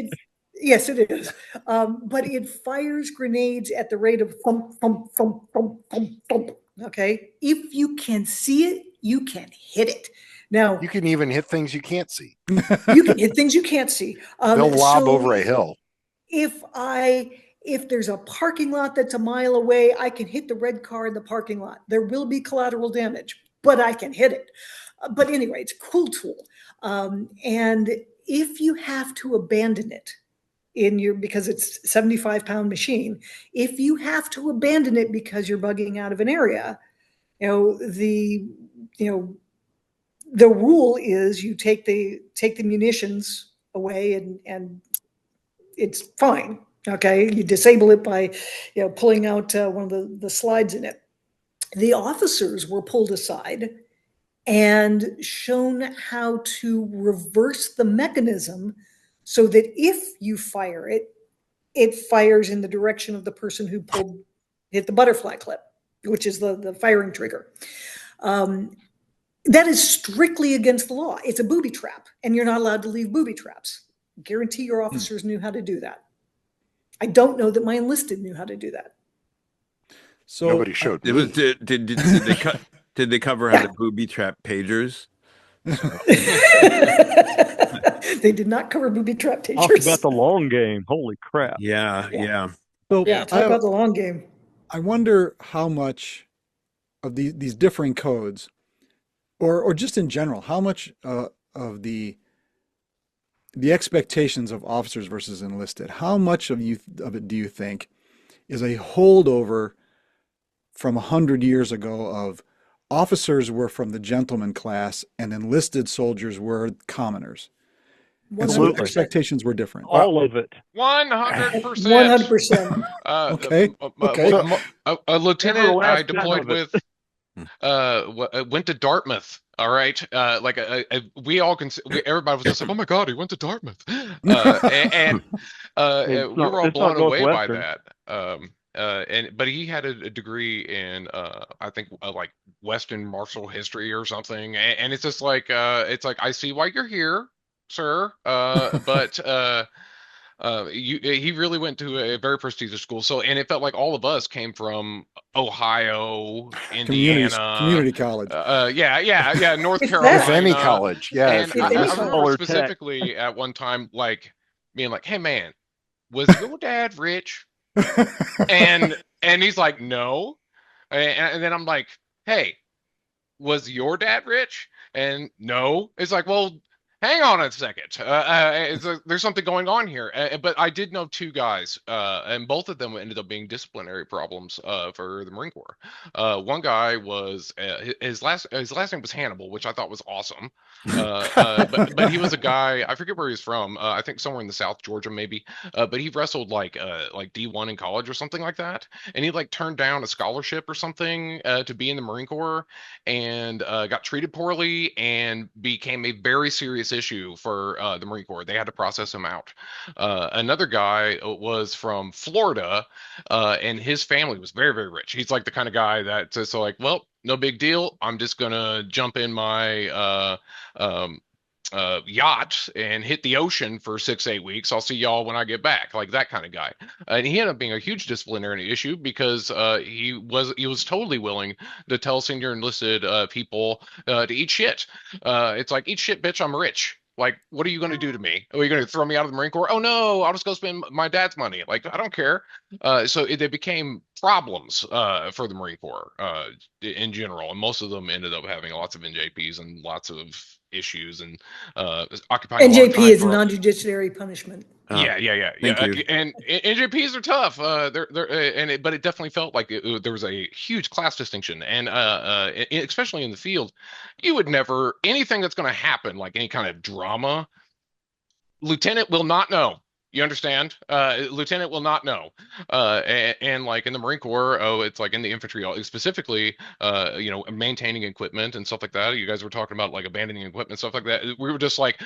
yes, it is. But it fires grenades at the rate of thump, thump, thump, thump, thump, thump. Okay, if you can see it, you can hit it. Now You can even hit things you can't see. you can hit things you can't see. They'll lob so over a hill. if there's a parking lot that's a mile away, I can hit the red car in the parking lot. There will be collateral damage, but I can hit it. But anyway, it's a cool tool. And if you have to abandon it, because it's 75-pound machine. If you have to abandon it because you're bugging out of an area, the rule is you take the munitions away and it's fine. Okay, you disable it by pulling out one of the slides in it. The officers were pulled aside and shown how to reverse the mechanism so that if you fire it, it fires in the direction of the person who hit the butterfly clip, which is the firing trigger. That is strictly against the law. It's a booby trap, and you're not allowed to leave booby traps. I guarantee your officers knew how to do that. I don't know that my enlisted knew how to do that. So Nobody showed It me. was did they cover how to booby trap pagers? They did not cover booby trap Talk teachers. about the long game. Holy crap. Yeah. So Yeah, talk about the long game. I wonder how much of these differing codes, or just in general, how much of the expectations of officers versus enlisted, how much of it do you think is a holdover from 100 years ago of officers were from the gentleman class and enlisted soldiers were commoners? And so 100%. expectations were different. All of it. 100%. 100%. Okay. A lieutenant I last time deployed of it. with went to Dartmouth. All right, we all everybody was just like, "Oh my God, he went to Dartmouth," and we were all blown away by that. But he had a degree in I think like Western martial history or something, and it's just like I see why you're here, sir. But he really went to a very prestigious school. So, and it felt like all of us came from Ohio, Indiana, community college. North If Carolina. If any college, yeah. And if any I college. remember Tech. specifically at one time, like being like, "Hey man, was your dad rich?" And he's like, "No," and then I'm like, "Hey, was your dad rich?" And no. It's like, well, hang on a second. There's something going on here. But I did know two guys, and both of them ended up being disciplinary problems for the Marine Corps. One guy was his last name was Hannibal, which I thought was awesome. But he was a guy, I forget where he's from. I think somewhere in the South, Georgia, maybe. But he wrestled like D1 in college or something like that, and he like turned down a scholarship or something to be in the Marine Corps, and got treated poorly and became a very serious issue for the Marine Corps. They had to process him out. Another guy was from Florida, and his family was very, very rich. He's like the kind of guy that says, so like, well, no big deal. I'm just gonna jump in my yacht and hit the ocean for 6-8 weeks. I'll see y'all when I get back, like that kind of guy. And he ended up being a huge disciplinary issue because he was totally willing to tell senior enlisted people to eat shit. It's like, eat shit, bitch, I'm rich. Like, what are you going to do to me? Are you going to throw me out of the Marine Corps? Oh no, I'll just go spend my dad's money. Like, I don't care. So they became problems for the Marine Corps in general, and most of them ended up having lots of NJPs and lots of issues and occupying a lot of NJP time is for non-judiciary punishment. Thank you. And NJPs are tough. But it definitely felt like there was a huge class distinction, and especially in the field, you would never anything that's going to happen, like any kind of drama, lieutenant will not know. You understand? Lieutenant will not know. And like in the Marine Corps, it's like in the infantry specifically, maintaining equipment and stuff like that. You guys were talking about like abandoning equipment, stuff like that. We were just like,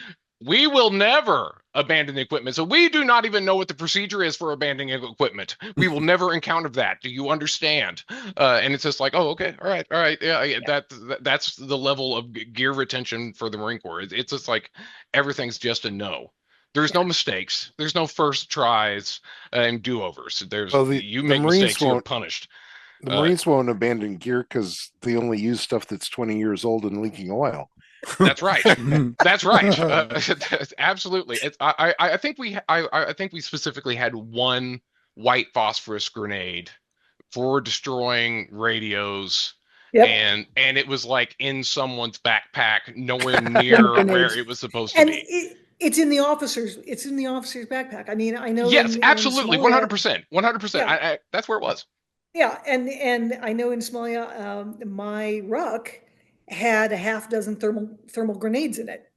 we will never abandon the equipment. So we do not even know what the procedure is for abandoning equipment. We will never encounter that. Do you understand? And it's just like, oh, okay, all right, yeah. That's the level of gear retention for the Marine Corps. It's just like everything's just a no. There's no mistakes. There's no first tries and do-overs. You make mistakes, you're punished. The Marines won't abandon gear because they only use stuff that's 20 years old and leaking oil. That's right. That's right. Absolutely. I think we specifically had one white phosphorus grenade for destroying radios. Yep. And it was like in someone's backpack, nowhere near where it was supposed to be. It's in the officer's. It's in the officer's backpack. I mean, I know Yes, in absolutely, Somalia. 100%, 100%. Yeah, That's where it was. yeah, and I know in Somalia, my ruck had a half dozen thermal grenades in it.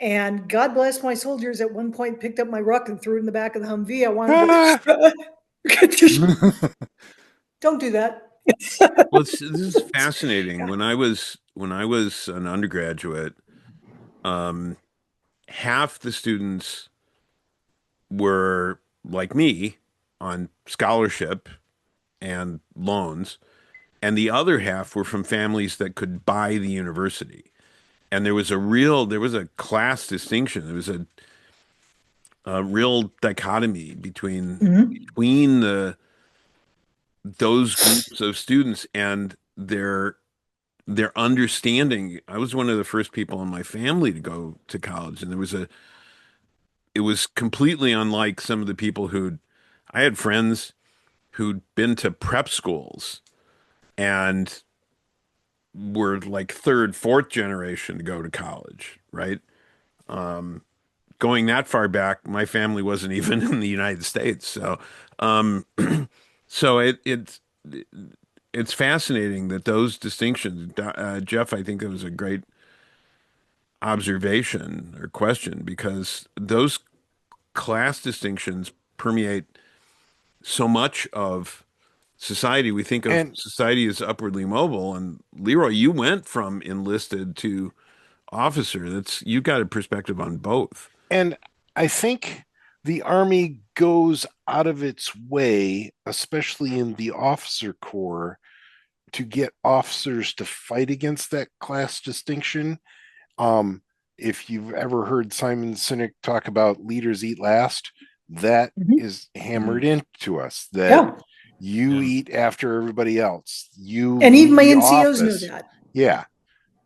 And God bless my soldiers. At one point, picked up my ruck and threw it in the back of the Humvee. I wanted Ah, to don't do that. Well, this is fascinating. Yeah. When I was an undergraduate, um, half the students were like me on scholarship and loans, and the other half were from families that could buy the university. And there was a class distinction. There was a real dichotomy Mhm. between those groups of students and their understanding. I was one of the first people in my family to go to college, and it was completely unlike some of the people I had friends who'd been to prep schools and were like third, fourth generation to go to college, right? Going that far back, my family wasn't even in the United States. Um, so it's fascinating that those distinctions, Jeff, I think that was a great observation or question because those class distinctions permeate so much of society. We think of and society as upwardly mobile, and Leroy, you went from enlisted to officer. That's you got a perspective on both. and I think the Army goes out of its way, especially in the officer corps, to get officers to fight against that class distinction. Um, if you've ever heard Simon Sinek talk about leaders eat last, that Mhm. is hammered into us that Yeah. you Yeah. eat after everybody else. You And even leave my the NCOs know office. that. Yeah,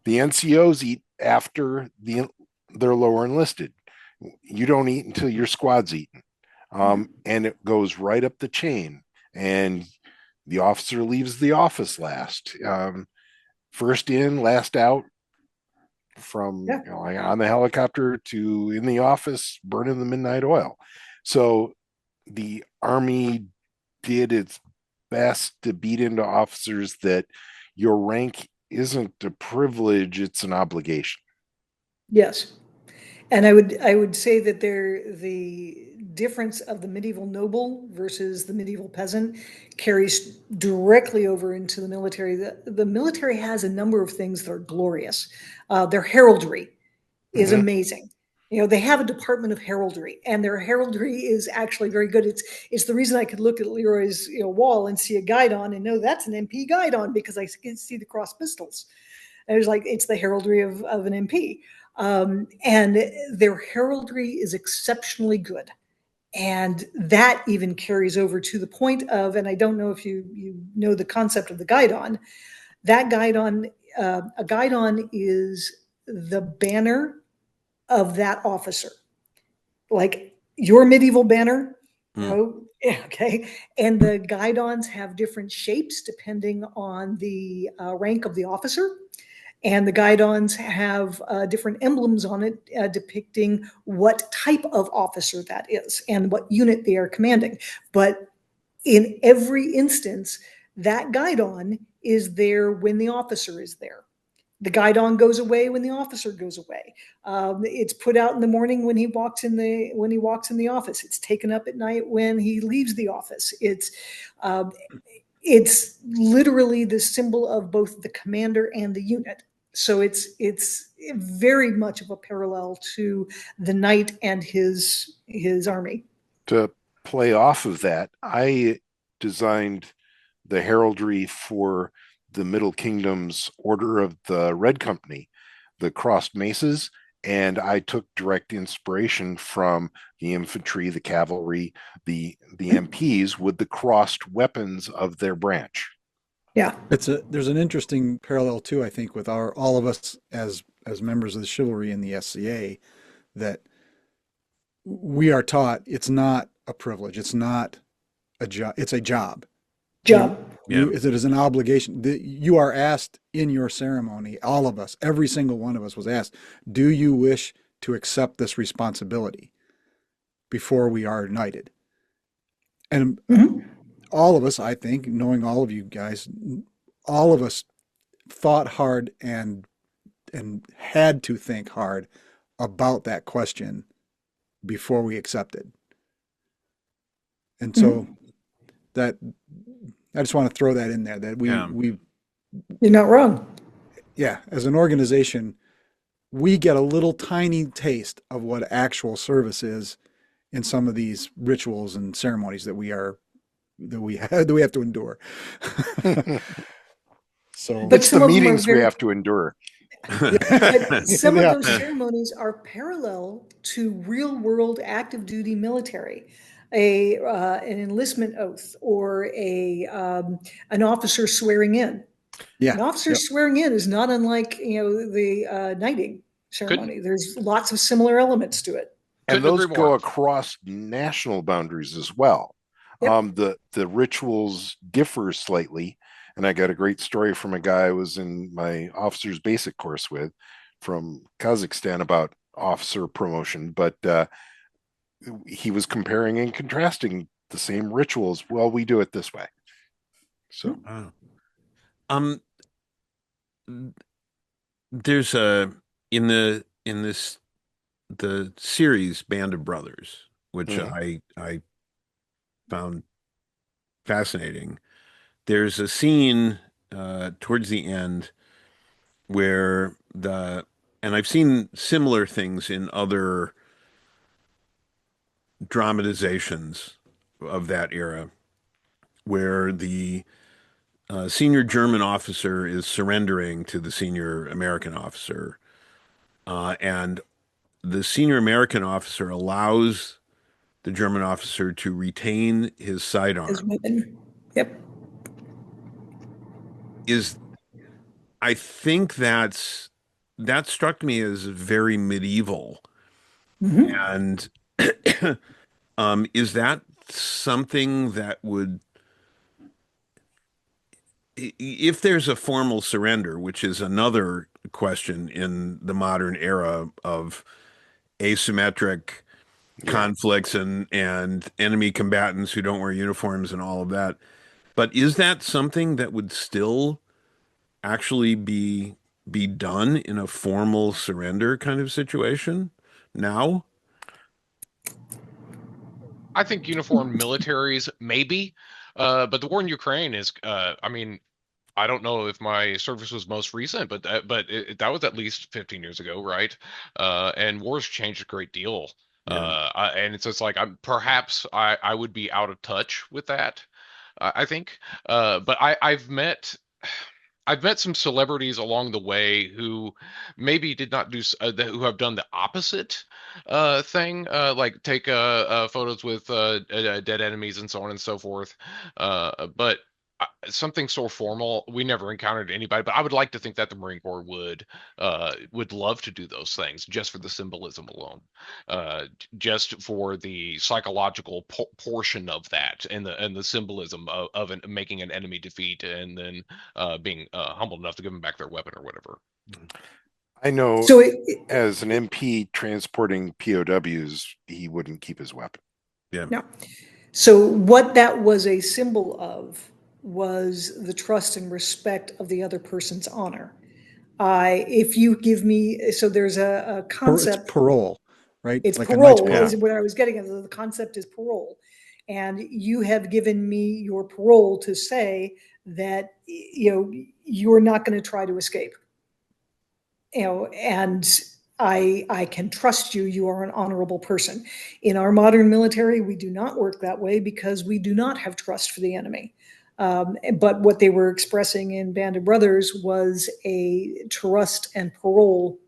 the NCOs eat after their lower enlisted. You don't eat until your squad's eaten, and it goes right up the chain. And the officer leaves the office last. First in, last out, from Yeah. like on the helicopter to in the office burning the midnight oil. So the Army did its best to beat into officers that your rank isn't a privilege, it's an obligation. Yes. And I would say that the difference of the medieval noble versus the medieval peasant carries directly over into the military. The military has a number of things that are glorious. Their heraldry is Mm-hmm. amazing. You know, they have a department of heraldry, and their heraldry is actually very good. It's the reason I could look at Leroy's wall and see a guidon and know that's an MP guidon because I can see the cross pistols. And it was like it's the heraldry of an MP, and their heraldry is exceptionally good, and that even carries over to the point of, and I don't know if you know the concept of the guidon. That guidon, a guidon is the banner of that officer, like your medieval banner, Hmm. okay. And the guidons have different shapes depending on the rank of the officer. And the guidons have different emblems on it depicting what type of officer that is and what unit they are commanding. But in every instance, that guidon is there when the officer is there. The guidon goes away when the officer goes away. It's put out in the morning when he walks in the office. It's taken up at night when he leaves the office. Uh, it's literally the symbol of both the commander and the unit. So it's very much of a parallel to the knight and his army. To play off of that, I designed the heraldry for the Middle Kingdom's Order of the Red Company, the crossed maces, and I took direct inspiration from the infantry, the cavalry, the MPs with the crossed weapons of their branch. Yeah. There's an interesting parallel too, I think, with our all of us as members of the chivalry in the SCA, that we are taught it's not a privilege, it's not a job, it's a job. Job. Yeah. It is an obligation. You are asked in your ceremony, all of us, every single one of us was asked, do you wish to accept this responsibility before we are knighted. And all of us, I think, knowing all of you guys, all of us thought hard and had to think hard about that question before we accepted. And so that I just want to throw that in there that we You're not wrong. yeah, as an organization, we get a little tiny taste of what actual service is in some of these rituals and ceremonies that we have to endure. So But It's some the of them are meetings we very, have to endure. but some of Yeah. those ceremonies are parallel to real world active duty military. An enlistment oath or an officer swearing in. Yeah. An officer Yep. swearing in is not unlike the knighting ceremony. There's lots of similar elements to it. And Couldn't agree those go more. across national boundaries as well. Yep. The rituals differ slightly, and I got a great story from a guy I was in my officer's basic course with from Kazakhstan about officer promotion, but he was comparing and contrasting the same rituals. Well, we do it this way. So Wow. There's the series Band of Brothers, which I found fascinating. There's a scene towards the end where and I've seen similar things in other dramatizations of that era, where the senior German officer is surrendering to the senior American officer, and the senior American officer allows the German officer to retain his As sidearm. women. Yep. Is I think that struck me as very medieval. And is that something that would, if there's a formal surrender, which is another question in the modern era of asymmetric conflicts and enemy combatants who don't wear uniforms and all of that. But is that something that would still actually be done in a formal surrender kind of situation now? I think uniformed militaries maybe, but the war in Ukraine is. I mean, I don't know if my service was most recent, but that was at least 15 years ago, right? And wars changed a great deal. Yeah. And it's just like perhaps I would be out of touch with that. I think, but I've met some celebrities along the way who maybe did not do who have done the opposite thing, like take photos with dead enemies and so on and so forth. But something so formal, we never encountered anybody. But I would like to think that the Marine Corps would love to do those things just for the symbolism alone, just for the psychological portion of that and the symbolism of making an enemy defeat and then being humble enough to give them back their weapon or whatever. I know So as an MP transporting POWs, he wouldn't keep his weapon. Yeah. no. So what that was a symbol of was the trust and respect of the other person's honor. If you give me, so there's a It's concept. parole, right? It's Like a knight's parole parole. is what I was getting at. The concept is parole. And you have given me your parole to say that, you're not going to try to escape. And I can trust you. You are an honorable person. In our modern military, we do not work that way because we do not have trust for the enemy. But what they were expressing in Band of Brothers was a trust and parole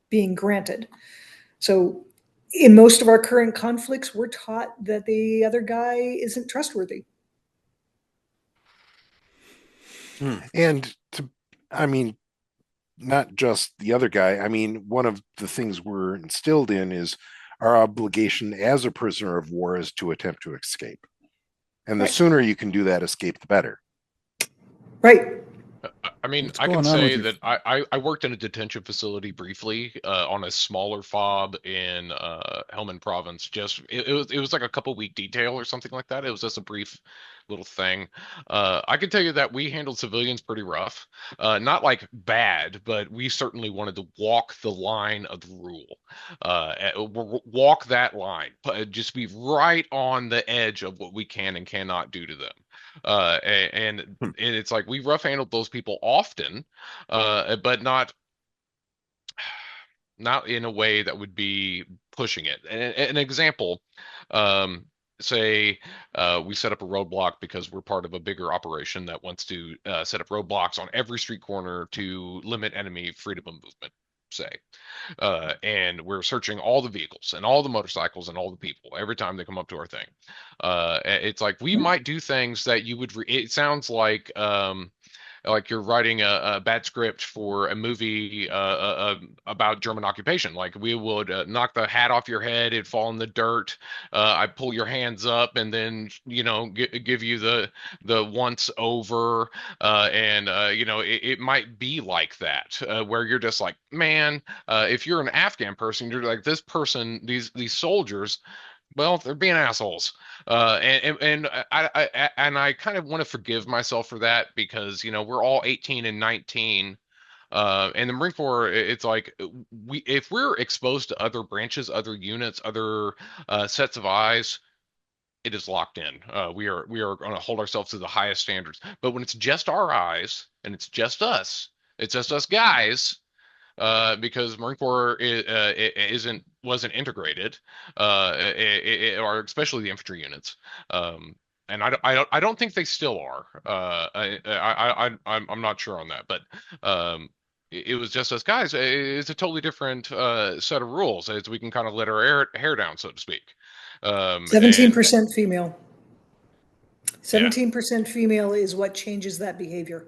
being granted. So in most of our current conflicts, we're taught that the other guy isn't trustworthy. And I mean, not just the other guy. I mean, one of the things we're instilled in is our obligation as a prisoner of war is to attempt to escape. And the Right. sooner you can do that escape, the better. Right. I mean, What's I can going on with say your? that I worked in a detention facility briefly on a smaller fob in Helmand Province. Just it was like a couple week detail or something like that. It was just a brief little thing. I can tell you that we handled civilians pretty rough. Not like bad, but we certainly wanted to walk the line of the rule. Walk that line. Just be right on the edge of what we can and cannot do to them. And Hmm. it's like we rough handled those people often, but not in a way that would be pushing it. An example, um, say we set up a roadblock because we're part of a bigger operation that wants to set up roadblocks on every street corner to limit enemy freedom of movement. Say, and we're searching all the vehicles and all the motorcycles and all the people every time they come up to our thing. It's like we might do things that you would. It sounds like you're writing a bad script for a movie about German occupation. Like we would knock the hat off your head, it'd fall in the dirt. I pull your hands up, and then give you the once over, and it might be like that, where you're just like, man, if you're an Afghan person, you're like this person, these soldiers. Well, they're being assholes, and I kind of want to forgive myself for that because we're all 18 and 19, and the Marine Corps. It's like if we're exposed to other branches, other units, other sets of eyes, it is locked in. We are going to hold ourselves to the highest standards. But when it's just our eyes and it's just us guys, because Marine Corps wasn't integrated, or especially the infantry units. And I don't think they still are. I'm not sure on that, but it was just us guys. It's a totally different set of rules, as we can kind of let our hair down, so to speak. Seventeen And percent female. yeah, 17% female is what changes that behavior.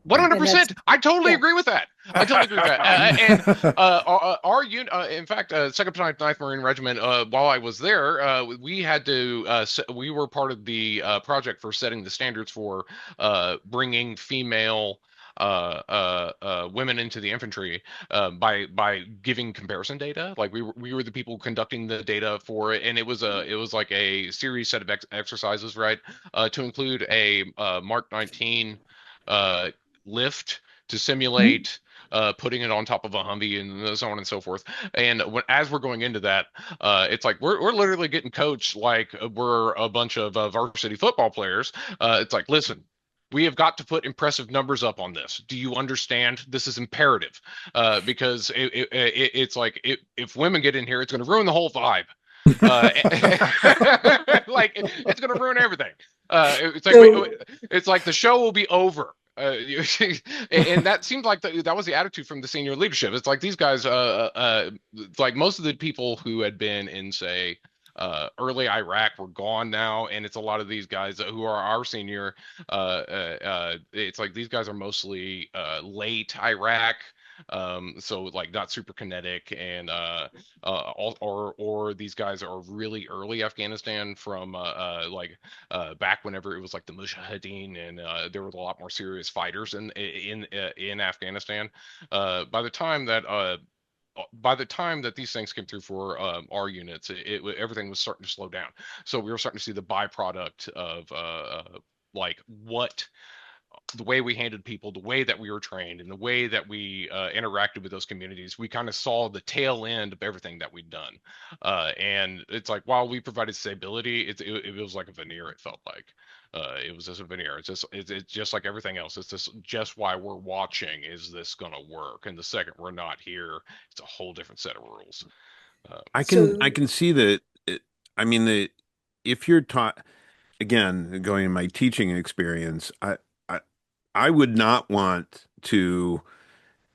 And that's, 100%. I totally yeah. agree with that. I totally agree with that. And our unit, in fact, Second Battalion, Ninth Marine Regiment. While I was there, we had to. We were part of the project for setting the standards for bringing female women into the infantry by giving comparison data. Like we were the people conducting the data for it, and it was like a series set of exercises, right, to include a Mark 19 uh, lift to Mhm. simulate putting it on top of a Humvee and so on and so forth. And as we're going into that, it's like we're literally getting coached like we're a bunch of varsity football players. It's like, listen. We have got to put impressive numbers up on this. Do you understand? This is imperative, because it's like if women get in here, it's going to ruin the whole vibe. Uh, like it's going to ruin everything. It's like So, it's like the show will be over. And that seemed like that was the attitude from the senior leadership. It's like these guys, like most of the people who had been in, say, early Iraq were gone now, and it's a lot of these guys who are our senior. It's like these guys are mostly late Iraq, so like not super kinetic, and or these guys are really early Afghanistan from like back whenever it was like the Mujahideen, and there were a lot more serious fighters in Afghanistan. By the time that these things came through for our units, everything was starting to slow down. So we were starting to see the byproduct of like what the way we handled people, the way that we were trained, and the way that we interacted with those communities. We kind of saw the tail end of everything that we'd done. And it's like while we provided stability, it was like a veneer. It felt like it was just a veneer. It's just like everything else. It's just why we're watching. Is this gonna work? And the second we're not here, it's a whole different set of rules. Uh, I so can see that. I mean, if you're taught again, going in my teaching experience, I I would not want to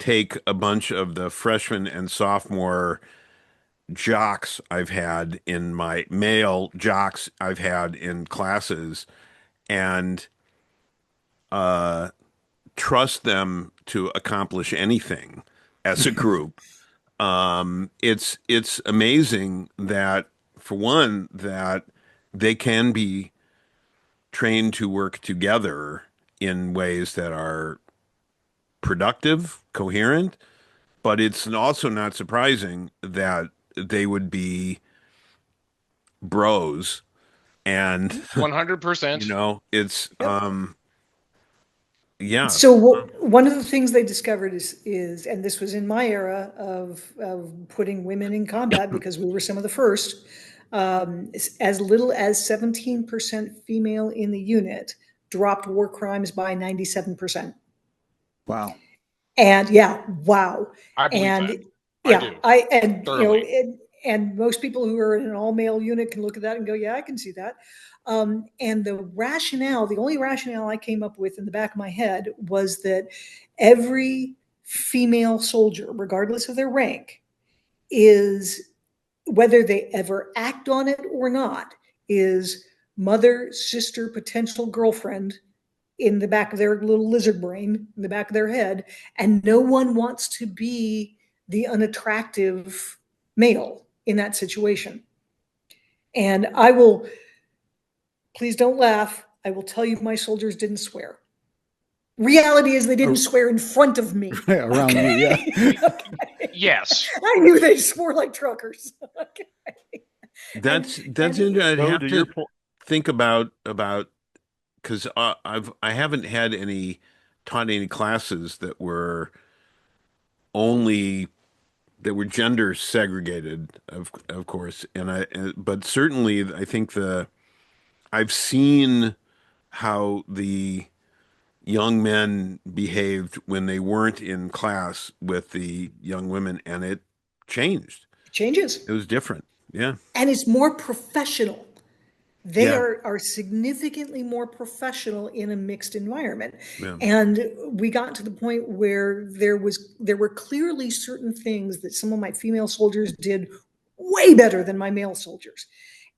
take a bunch of the freshman and sophomore jocks I've had in my male jocks I've had in classes and uh, trust them to accomplish anything as a group. It's amazing that for one that they can be trained to work together in ways that are productive, coherent, but it's also not surprising that they would be bros. And, you 100%. know, it's, Yep. yeah. So one of the things they discovered is, and this was in my era of putting women in combat because we were some of the first, as little as 17% female in the unit dropped war crimes by 97%. Wow. And yeah, wow. I believe that. And I yeah, do you know, thoroughly. and most people who are in an all male unit can look at that and go, yeah, I can see that. And the rationale, the only rationale I came up with in the back of my head was that every female soldier, regardless of their rank, is, whether they ever act on it or not, is mother, sister, potential girlfriend in the back of their little lizard brain, in the back of their head, and no one wants to be the unattractive male in that situation. And I will, please don't laugh, I will tell you my soldiers didn't swear. Reality is they didn't swear in front of me. Around you, yeah. Okay. Yes. I knew they swore like truckers. Okay. That's And interesting. I'd So have to your to point, think about because I haven't had any taught any classes only that were gender segregated, of course, and but certainly I think I've seen how the young men behaved when they weren't in class with the young women, and it changed. it changes. It was different. Yeah, And it's more professional. They yeah, are significantly more professional in a mixed environment. yeah. And we got to the point where there were clearly certain things that some of my female soldiers did way better than my male soldiers.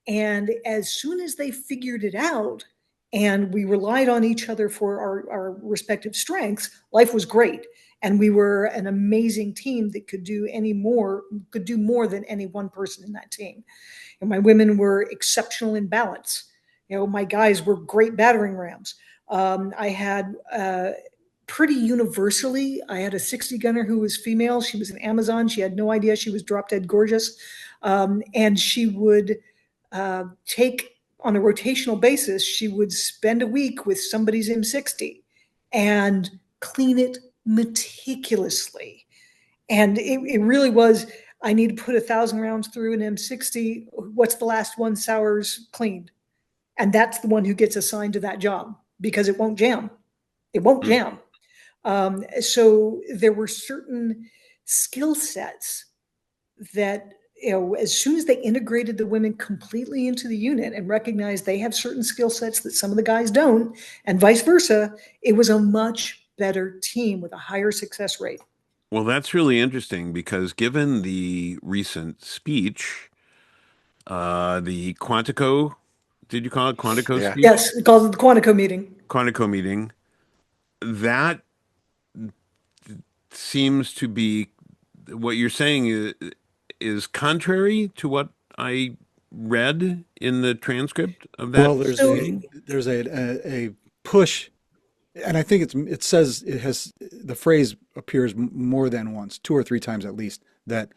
And as soon as they figured it out and we relied on each other for our respective strengths, life was great. And we were an amazing team that could do more than any one person in that team. And my women were exceptional in balance. You know, my guys were great battering rams. I had pretty universally, I had a 60 gunner who was female. She was an Amazon. She had no idea she was drop dead gorgeous. And she would take, on a rotational basis, she would spend a week with somebody's M60 and clean it meticulously. And it really was, I need to put 1,000 rounds through an M60. What's the last one Sours cleaned? And that's the one who gets assigned to that job because it won't jam. It won't Mm. jam. So there were certain skill sets that, you know, as soon as they integrated the women completely into the unit and recognized they have certain skill sets that some of the guys don't, and vice versa, it was a much better team with a higher success rate. Well, that's really interesting because given the recent speech, the Quantico, did you call it Quantico Yeah. speech? Yes, it calls it the Quantico meeting. Quantico meeting, that seems to be what you're saying is contrary to what I read in the transcript of that Well, So meeting. there's a push, and I think it says it has the phrase appears more than once, two or three times at least, that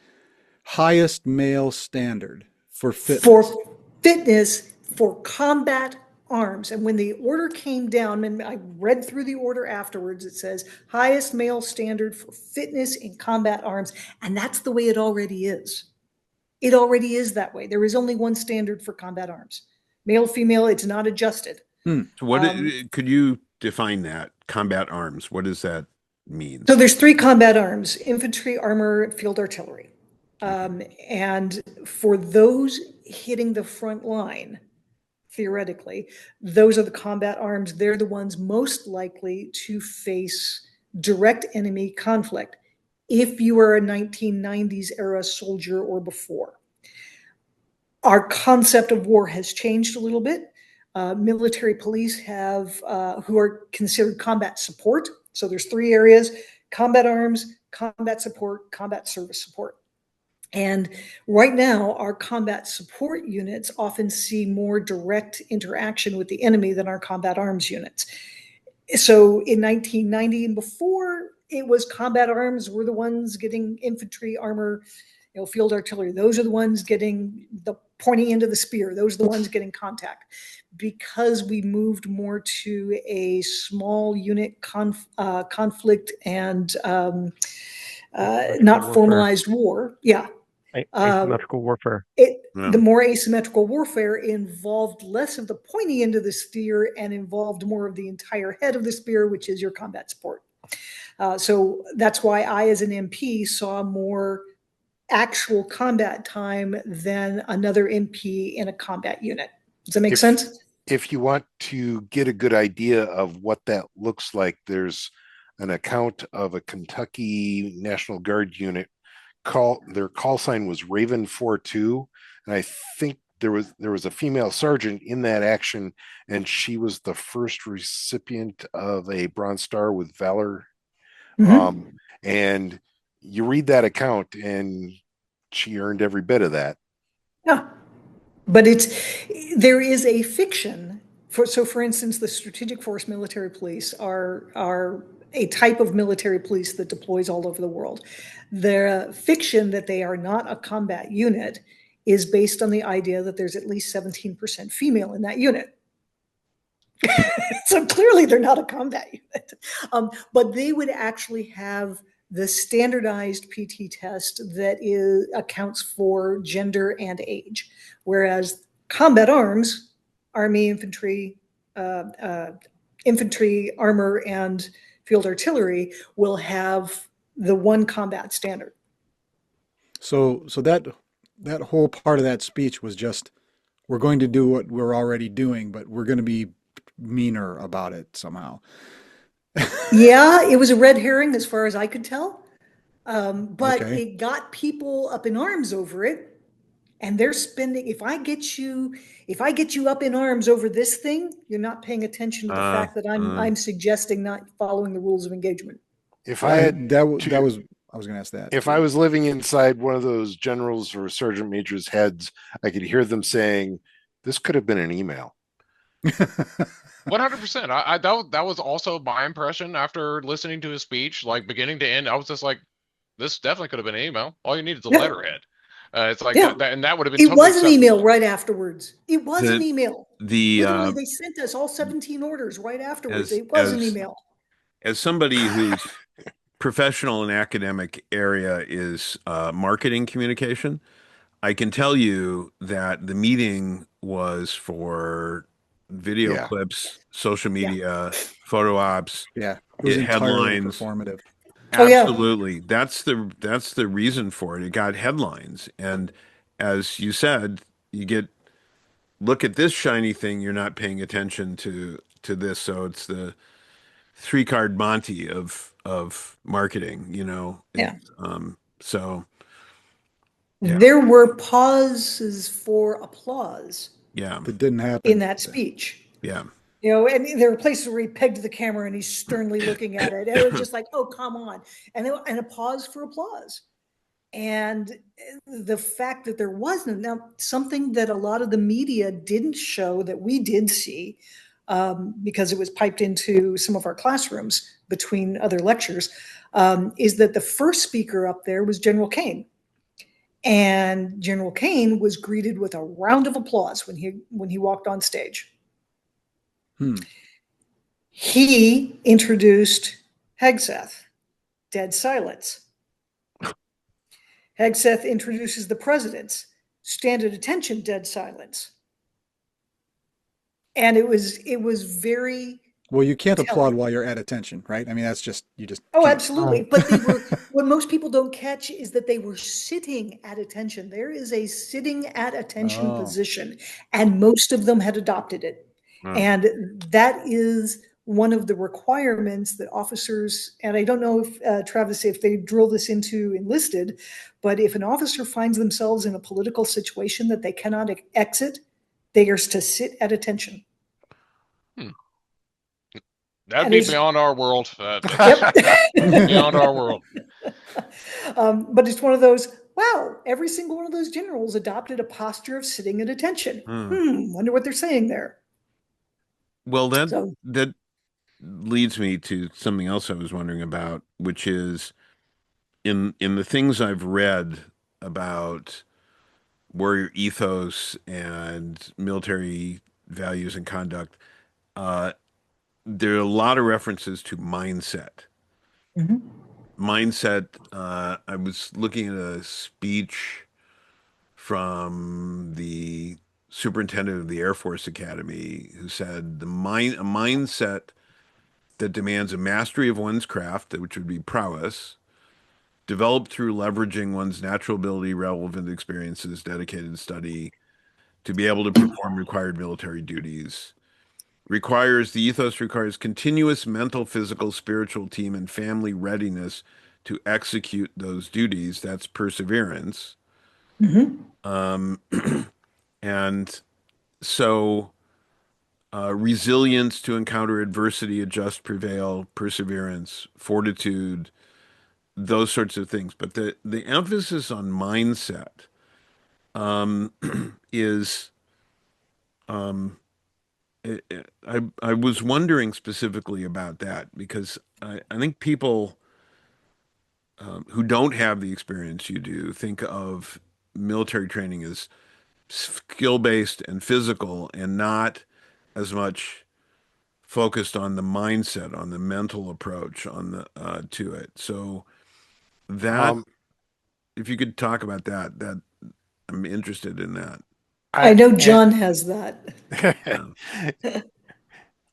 highest male standard for for fitness. fitness for combat arms. And when the order came down, and I read through the order afterwards, it says highest male standard for fitness in combat arms. And that's the way it already is. It already is that way. There is only one standard for combat arms. Male, female, it's not adjusted. Hmm. So what Um, could you define that combat arms? What does that mean? so there's three combat arms: infantry, armor, field artillery. Okay. And for those hitting the front line, theoretically, those are the combat arms. They're the ones most likely to face direct enemy conflict if you are a 1990s era soldier or before. Our concept of war has changed a little bit. Military police have, who are considered combat support. So there's three areas: combat arms, combat support, combat service support. And right now, our combat support units often see more direct interaction with the enemy than our combat arms units. So in 1990 and before, it was combat arms were the ones getting infantry armor, field artillery. Those are the ones getting the pointing into the spear. Those are the ones getting contact. Because we moved more to a small unit conflict and not formalized war. Yeah. Asymmetrical warfare. The more asymmetrical warfare involved less of the pointing into the spear and involved more of the entire head of the spear, which is your combat support. So that's why I, as an MP, saw more actual combat time than another MP in a combat unit. Does that make sense? If you want to get a good idea of what that looks like, there's an account of a Kentucky National Guard unit. Their call sign was Raven 42, and I think there was a female sergeant in that action, and she was the first recipient of a Bronze Star with Valor. And you read that account, and she earned every bit of that. Yeah, but there is a fiction. For instance, the Strategic Force Military Police are a type of military police that deploys all over the world. The fiction that they are not a combat unit is based on the idea that there's at least 17% female in that unit. So clearly they're not a combat unit. But they would actually have the standardized PT test that accounts for gender and age, whereas combat arms, Army, infantry, armor, and field artillery will have the one combat standard. So that whole part of that speech was just, we're going to do what we're already doing, but we're going to be meaner about it somehow. Yeah, it was a red herring as far as I could tell. But Okay. it got people up in arms over it. And they're spending, if I get you up in arms over this thing, you're not paying attention to the fact that I'm suggesting not following the rules of engagement. If I had I was going to ask that. If I was living inside one of those generals or sergeant majors' heads, I could hear them saying, "This could have been an email." 100%. That was also my impression after listening to his speech, like beginning to end. I was just like, this definitely could have been an email. All you need is a letterhead. It's like that, and that would have been. It totally was an email right afterwards. It was an email. Literally, they sent us all 17 orders right afterwards. It was an email. As somebody whose professional and academic area is marketing communication, I can tell you that the meeting was for video clips, social media, photo ops, it was entirely headlines. performative. Absolutely. That's the reason for it. It got headlines. And as you said, look at this shiny thing, you're not paying attention to this. So it's the three-card Monty of marketing, so there were pauses for applause. That didn't happen in that speech. And there were places where he pegged the camera and he's sternly looking at it, and it was just like, oh, come on, and a pause for applause. And the fact that there wasn't, now something that a lot of the media didn't show that we did see, because it was piped into some of our classrooms between other lectures, is that the first speaker up there was General Kane. And General Kane was greeted with a round of applause when he walked on stage. He introduced Hegseth, dead silence. Hegseth introduces the presidents, stand at attention, dead silence. And it was very well. You can't applaud while you're at attention, right? I mean, that's just you just. Oh, absolutely. But what most people don't catch is that they were sitting at attention. There is a sitting at attention position, and most of them had adopted it. And that is one of the requirements that officers, and I don't know if, Travis, if they drill this into enlisted, but if an officer finds themselves in a political situation that they cannot exit, they are to sit at attention. That'd be beyond our world. Beyond our world. But it's one of those, wow, every single one of those generals adopted a posture of sitting at attention. Wonder what they're saying there. Well, that leads me to something else I was wondering about, which is in the things I've read about warrior ethos and military values and conduct, uh, there are a lot of references to mindset. Mhm. Mindset. I was looking at a speech from the superintendent of the Air Force Academy who said a mindset that demands a mastery of one's craft, which would be prowess, developed through leveraging one's natural ability, relevant experiences, dedicated study to be able to perform required military duties. The ethos requires continuous mental, physical, spiritual, team, and family readiness to execute those duties. That's perseverance. Mhm. Um, and so resilience to encounter adversity, adjust, prevail, perseverance, fortitude, those sorts of things. But the emphasis on mindset um, is I was wondering specifically about that because I think people who don't have the experience you do think of military training as skill-based and physical and not as much focused on the mindset, on the mental approach, on the to it. So that, Um, if you could talk about that, that I'm interested in that. I I know and John has that. Yeah.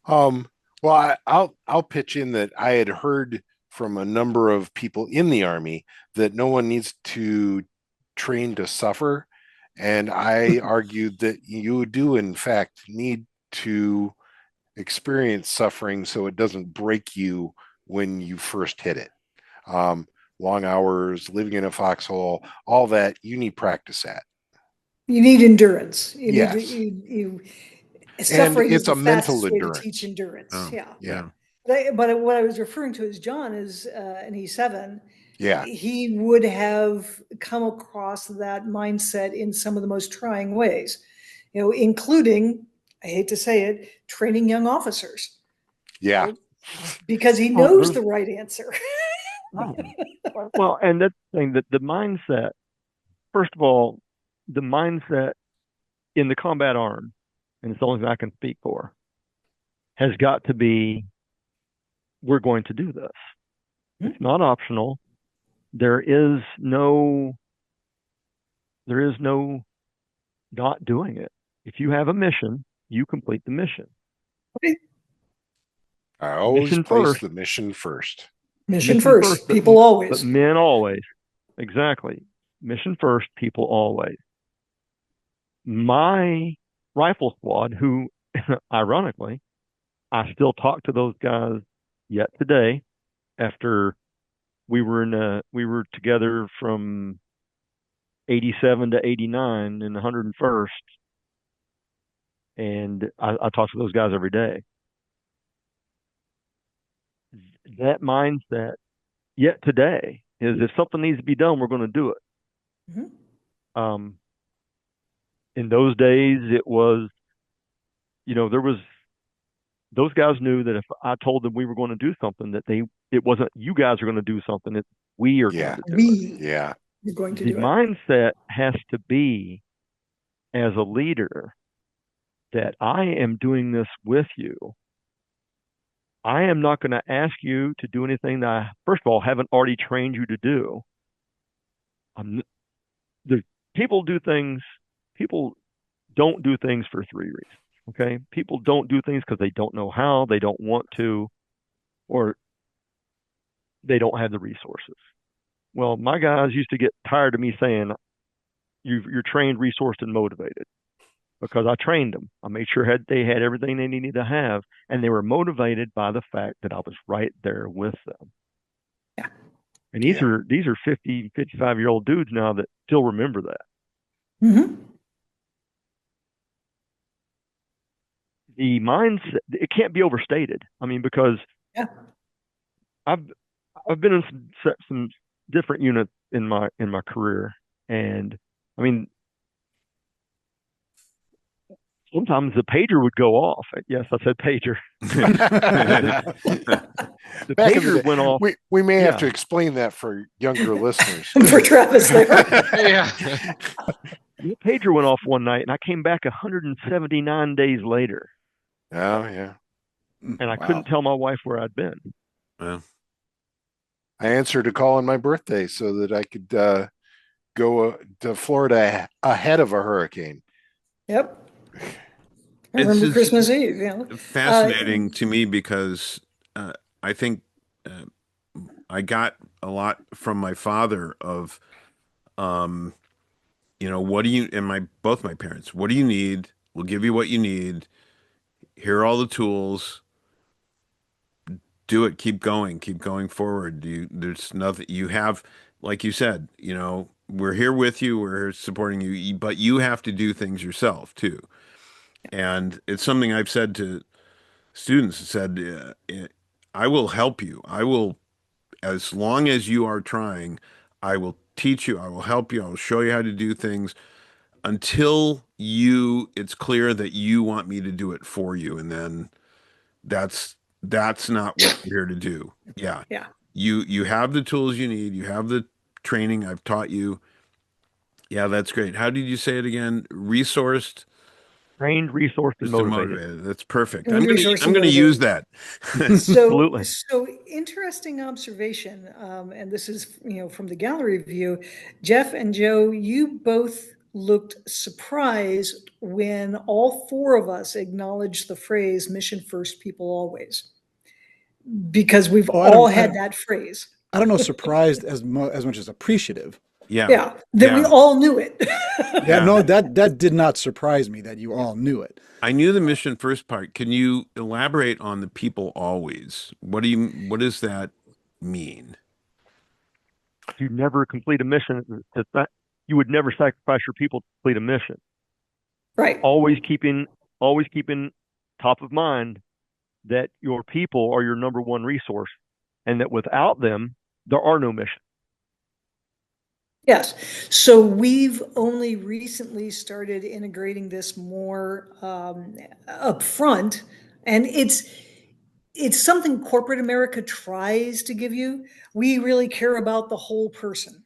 um, well, I'll pitch in that I had heard from a number of people in the army that no one needs to train to suffer, and I argued that you do in fact need to experience suffering so it doesn't break you when you first hit it. Um, Long hours, living in a foxhole, all that you need practice at. You need endurance. You need to, Yes. And suffering is it's the a mental fastest way to teach endurance. endurance. Oh, Yeah. Yeah. yeah. But what I was referring to is John is, and he's 7. Yeah. He would have come across that mindset in some of the most trying ways, including, I hate to say it, training young officers, Yeah. because he Well, knows there's the right answer. well, and that's the thing that the mindset. First of all, the mindset in the combat arm, and it's the only thing I can speak for, has got to be we're going to do this. It's not optional. There is no there is no not doing it. If you have a mission, you complete the mission. I always Mission place first, the mission first. Mission mission first, first, people but always. men always. Exactly. Mission first, people always. My rifle squad, who ironically, I still talk to those guys yet today after we were together from 87 to 89 in the 101st, and I talk to those guys every day. That mindset yet today is if something needs to be done, we're going to do it. Mhm. Um, in those days, it was, there was, those guys knew that if I told them we were going to do something, it wasn't you guys are going to do something, it's we are going Yeah. to do it. We Yeah. are going to The do it. mindset has to be as a leader that I am doing this with you. I am not going to ask you to do anything that I, first of all, haven't already trained you to do. I'm, the people do things, people don't do things for 3 reasons. Okay. People don't do things because they don't know how, they don't want to, or they don't have the resources. Well, my guys used to get tired of me saying, you're trained, resourced, and motivated because I trained them. I made sure they had everything they needed to have, and they were motivated by the fact that I was right there with them. Yeah. And Yeah. these are 50, 55-year-old dudes now that still remember that. Mhm. The mindset, it can't be overstated. I mean, because Yeah. I've I've been in some different units in my career, and I mean, sometimes the pager would go off. Yes, I said pager. The Back in the pager day, went off. we may have to Yeah, explain that for younger listeners. For Travis there. Yeah. the pager went off one night, and I came back 179 days later, Oh yeah. and I couldn't Wow. tell my wife where I'd been. Well, I answered a call on my birthday so that I could go to Florida ahead of a hurricane. Yep. I it's remember just Christmas Eve. Uh, fascinating to me because I think uh, I got a lot from my father of, um, what do you, and both my parents, what do you need? We'll give you what you need. Here are all the tools. Do it. Keep going forward. There's nothing you have, like you said, we're here with you. We're here supporting you, but you have to do things yourself too. And it's something I've said to students. Said, I will help you. I will, as long as you are trying, I will teach you. I will help you. I will show you how to do things until it's clear that you want me to do it for you. And then that's not what we're here to do. Yeah. yeah. You have the tools you need. You have the training I've taught you. Yeah, that's great. How did you say it again? Resourced, Trained, resourced, and just and motivated. motivated. That's perfect. And resource I'm and gonna motivation. use that. So, Absolutely. so interesting observation. And this is, from the gallery view, Jeff and Joe, you both looked surprised when all four of us acknowledged the phrase mission first, people always, because we've Oh, all had that phrase. I don't know, surprised as much as appreciative. Yeah. Yeah, that we Yeah. all knew it. Yeah, Yeah. no, that did not surprise me that you all knew it. I knew the mission first part. Can you elaborate on the people always? What does that mean? You never complete a mission. You would never sacrifice your people to complete a mission. Right. Always keeping, always keeping top of mind that your people are your number one resource, and that without them, there are no missions. Yes. So we've only recently started integrating this more up front, and it's something corporate America tries to give you. We really care about the whole person.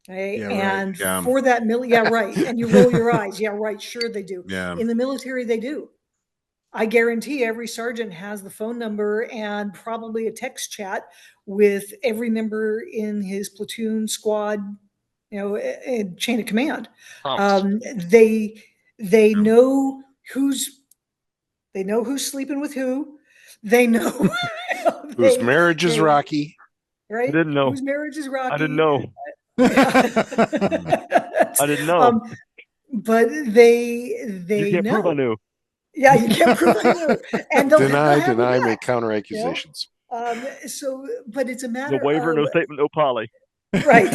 Okay. Yeah, right. And Yeah. for that yeah, right. And you roll your eyes. Yeah, right. Sure they do. Yeah. In the military, they do. I guarantee every sergeant has the phone number and probably a text chat with every member in his platoon, squad, a chain of command. Promise. Um, they they Yeah. know who's they know who's sleeping with who. They know Whose they marriage is they rocky. I right didn't know. whose marriage is I didn't rocky. know. Mm. I didn't know. um, but You they can't prove I know. knew. Yeah, you can't prove I knew, and they'll have your Deny, back. make counter You know? accusations. So, but it's a No matter waiver, of no statement, no poly. right.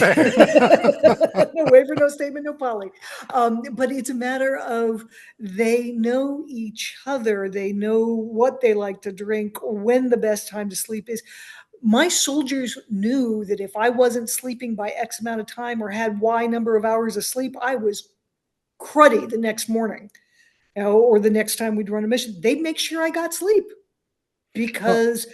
No waiver, no statement, no poly. But it's a matter of they know each other. They know what they like to drink, when the best time to sleep is. My soldiers knew that if I wasn't sleeping by X amount of time or had Y number of hours of sleep, I was cruddy the next morning, or the next time we'd run a mission. They'd make sure I got sleep Oh, because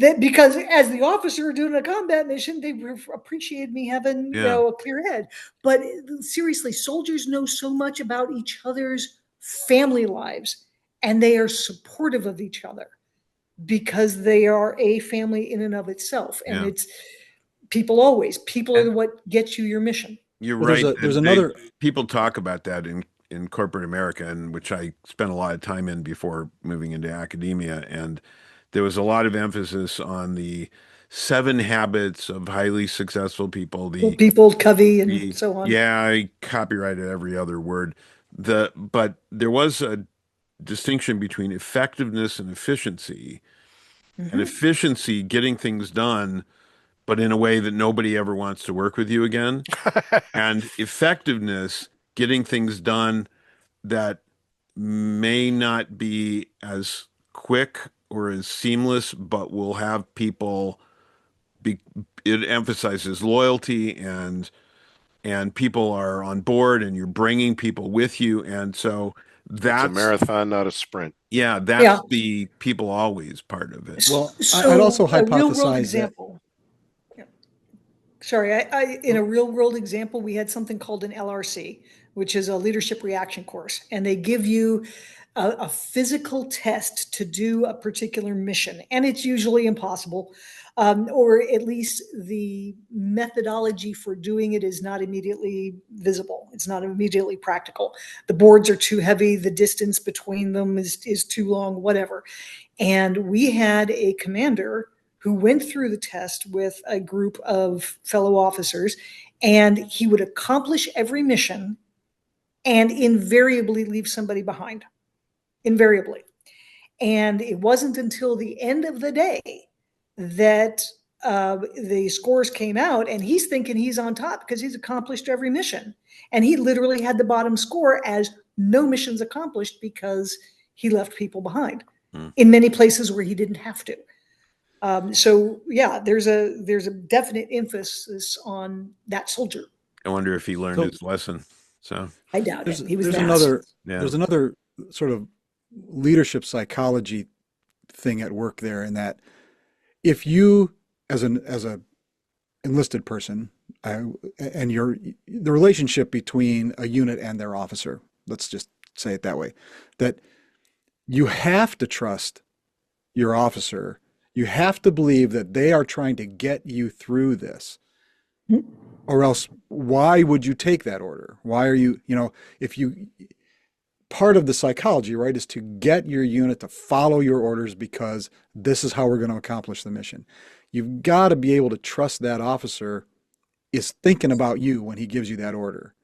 as the officer doing a combat mission, they appreciated me having Yeah. a clear head. But seriously, soldiers know so much about each other's family lives, and they are supportive of each other because they are a family in and of itself. And Yeah. it's people And are what gets you your mission. you're well, right. there's They another. people talk about that in corporate America, and which I spent a lot of time in before moving into academia. And there was a lot of emphasis on the 7 habits of highly successful people. People, Covey, and so on. Yeah, I copyrighted every other word. But there was a distinction between effectiveness and efficiency. And Mhm. efficiency, getting things done, but in a way that nobody ever wants to work with you again. And effectiveness, getting things done that may not be as quick or as seamless, but will have people be, it emphasizes loyalty and people are on board and you're bringing people with you. And so It's a That's marathon, not a sprint. yeah, Yeah. that's the people always part of it. Well, I'd So also a real world hypothesize that. example. Yeah. Sorry, in a real world example, we had something called an LRC, which is a leadership reaction course, and they give you a physical test to do a particular mission, and it's usually impossible, or at least the methodology for doing it is not immediately visible. It's not immediately practical. The boards are too heavy, the distance between them is too long, whatever. And we had a commander who went through the test with a group of fellow officers, and he would accomplish every mission and invariably leave somebody behind. Invariably. And it wasn't until the end of the day that the scores came out, and he's thinking he's on top because he's accomplished every mission. And he literally had the bottom score as no missions accomplished because he left people behind Hmm. in many places where he didn't have to. So yeah, there's a definite emphasis on that soldier. I wonder if he learned So his lesson. So I doubt it. He was there's vast. yeah, there's another sort of leadership psychology thing at work there, in that if you, as a enlisted person, and the relationship between a unit and their officer, let's just say it that way, that you have to trust your officer. You have to believe that they are trying to get you through this, or else why would you take that order? Why are you, if you, part of the psychology, right, is to get your unit to follow your orders because this is how we're going to accomplish the mission. You've got to be able to trust that officer is thinking about you when he gives you that order,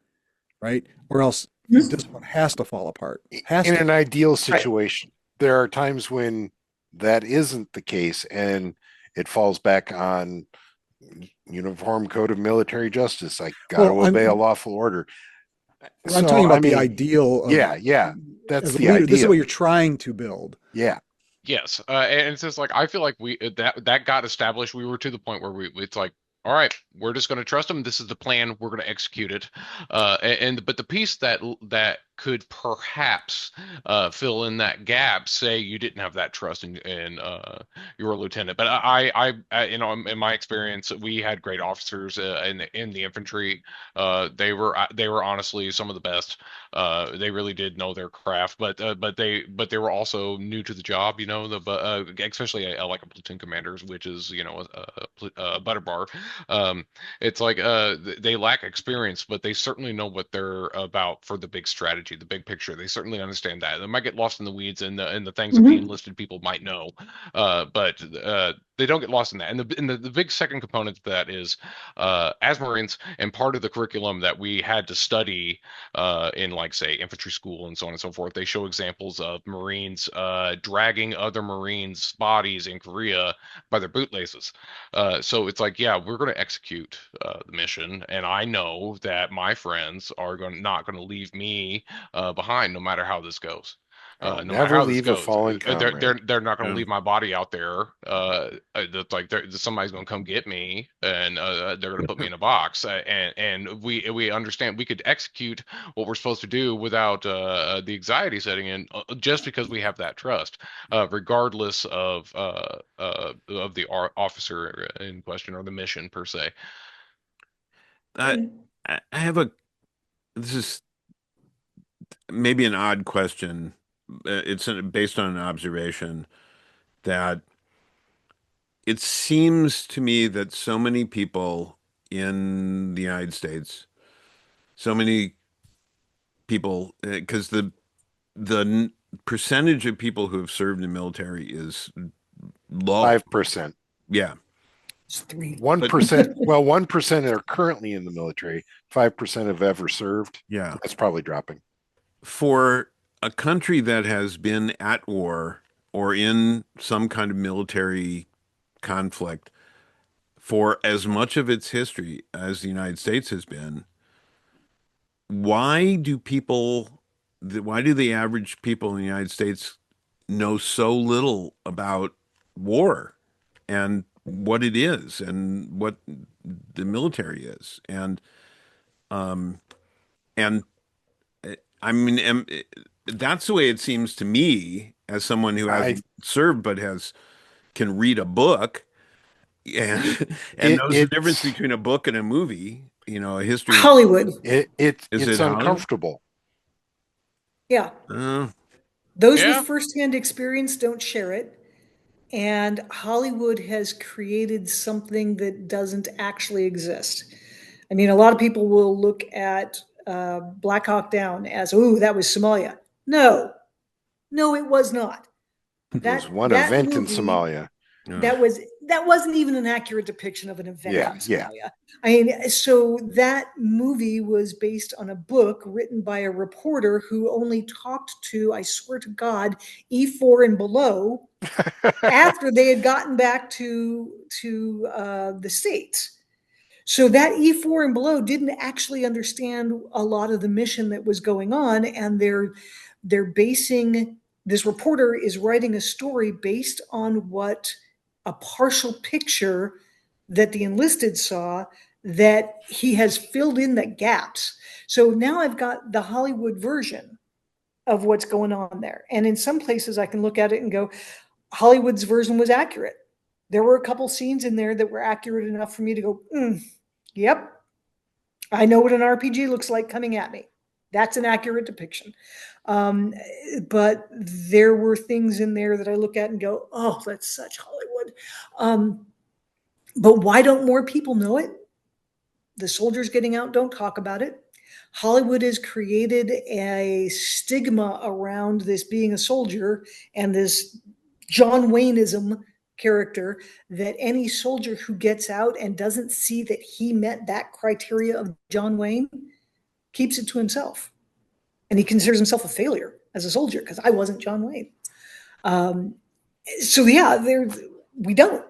right? Or else this one has to fall apart. Has In to. an ideal Right. situation, there are times when that isn't the case, and it falls back on Uniform Code of Military Justice. I got to Well, obey a lawful order. I'm So, talking I about the mean, ideal of, yeah, that's as a the leader, this is what ideal. you're trying to build. Yeah. Yes, and it's just like I feel like we that got established. We were to the point where it's like, all right, we're just going to trust them. This is the plan. We're going to execute it. But the piece that could perhaps fill in that gap, say you didn't have that trust in your lieutenant. But in my experience, we had great officers in the infantry. They were honestly some of the best. They really did know their craft, but they were also new to the job, especially like a platoon commanders, which is a butter bar. It's like they lack experience, but they certainly know what they're about for the big strategy, the big picture. They certainly understand that. They might get lost in the weeds and the things that the enlisted people might know, but they don't get lost in that. And the big second component to that is as Marines, and part of the curriculum that we had to study in, like, say, infantry school and so on and so forth. They show examples of Marines dragging other Marines' bodies in Korea by their bootlaces. So it's like, yeah, we're going to execute the mission, and I know that my friends are not going to leave me behind, no matter how this goes. I'll No matter never how this leave a goes, fallen they're not going to yeah. leave my body out there. That's like somebody's going to come get me, and they're going to put me in a box. And we understand we could execute what we're supposed to do without the anxiety setting in, just because we have that trust, regardless of the officer in question or the mission per se. I I have a this is maybe an odd question. It's based on an observation that it seems to me that so many people in the United States, so many people, because the percentage of people who have served in the military is low. 5%. Yeah, It's three. but 1%. Well, 1% are currently in the military. 5% have ever served. yeah, That's probably dropping. for a country that has been at war or in some kind of military conflict for as much of its history as the United States has been, why do why do the average people in the United States know so little about war and what it is and what the military is? Um, and I mean, that's the way it seems to me as someone who I hasn't served but can read a book and and it knows the difference it's between a book and a movie, a history. Hollywood. Is it's it Hollywood? uncomfortable. Yeah. Uh, Those with Yeah. firsthand experience don't share it. And Hollywood has created something that doesn't actually exist. I mean, a lot of people will look at Black Hawk Down as, "Ooh, that was Somalia." No, no, it was not. It was one That event in movie Somalia. uh, that wasn't even an accurate depiction of an event Yeah, in yeah. Somalia. I mean, so that movie was based on a book written by a reporter who only talked to, I swear to God, E4 and below after they had gotten back to the States. So that E4 and below didn't actually understand a lot of the mission that was going on, and they're basing, this reporter is writing a story based on what a partial picture that the enlisted saw, that he has filled in the gaps. So now I've got the Hollywood version of what's going on there. And in some places I can look at it and go, Hollywood's version was accurate. There were a couple scenes in there that were accurate enough for me to go, yep, I know what an RPG looks like coming at me. That's an accurate depiction. Um, but there were things in there that I look at and go, oh, that's such Hollywood. But why don't more people know it? The soldiers getting out don't talk about it. Hollywood has created a stigma around this being a soldier and this John Wayneism character, that any soldier who gets out and doesn't see that he met that criteria of John Wayne keeps it to himself. And he considers himself a failure as a soldier because I wasn't John Wayne. So yeah, we don't.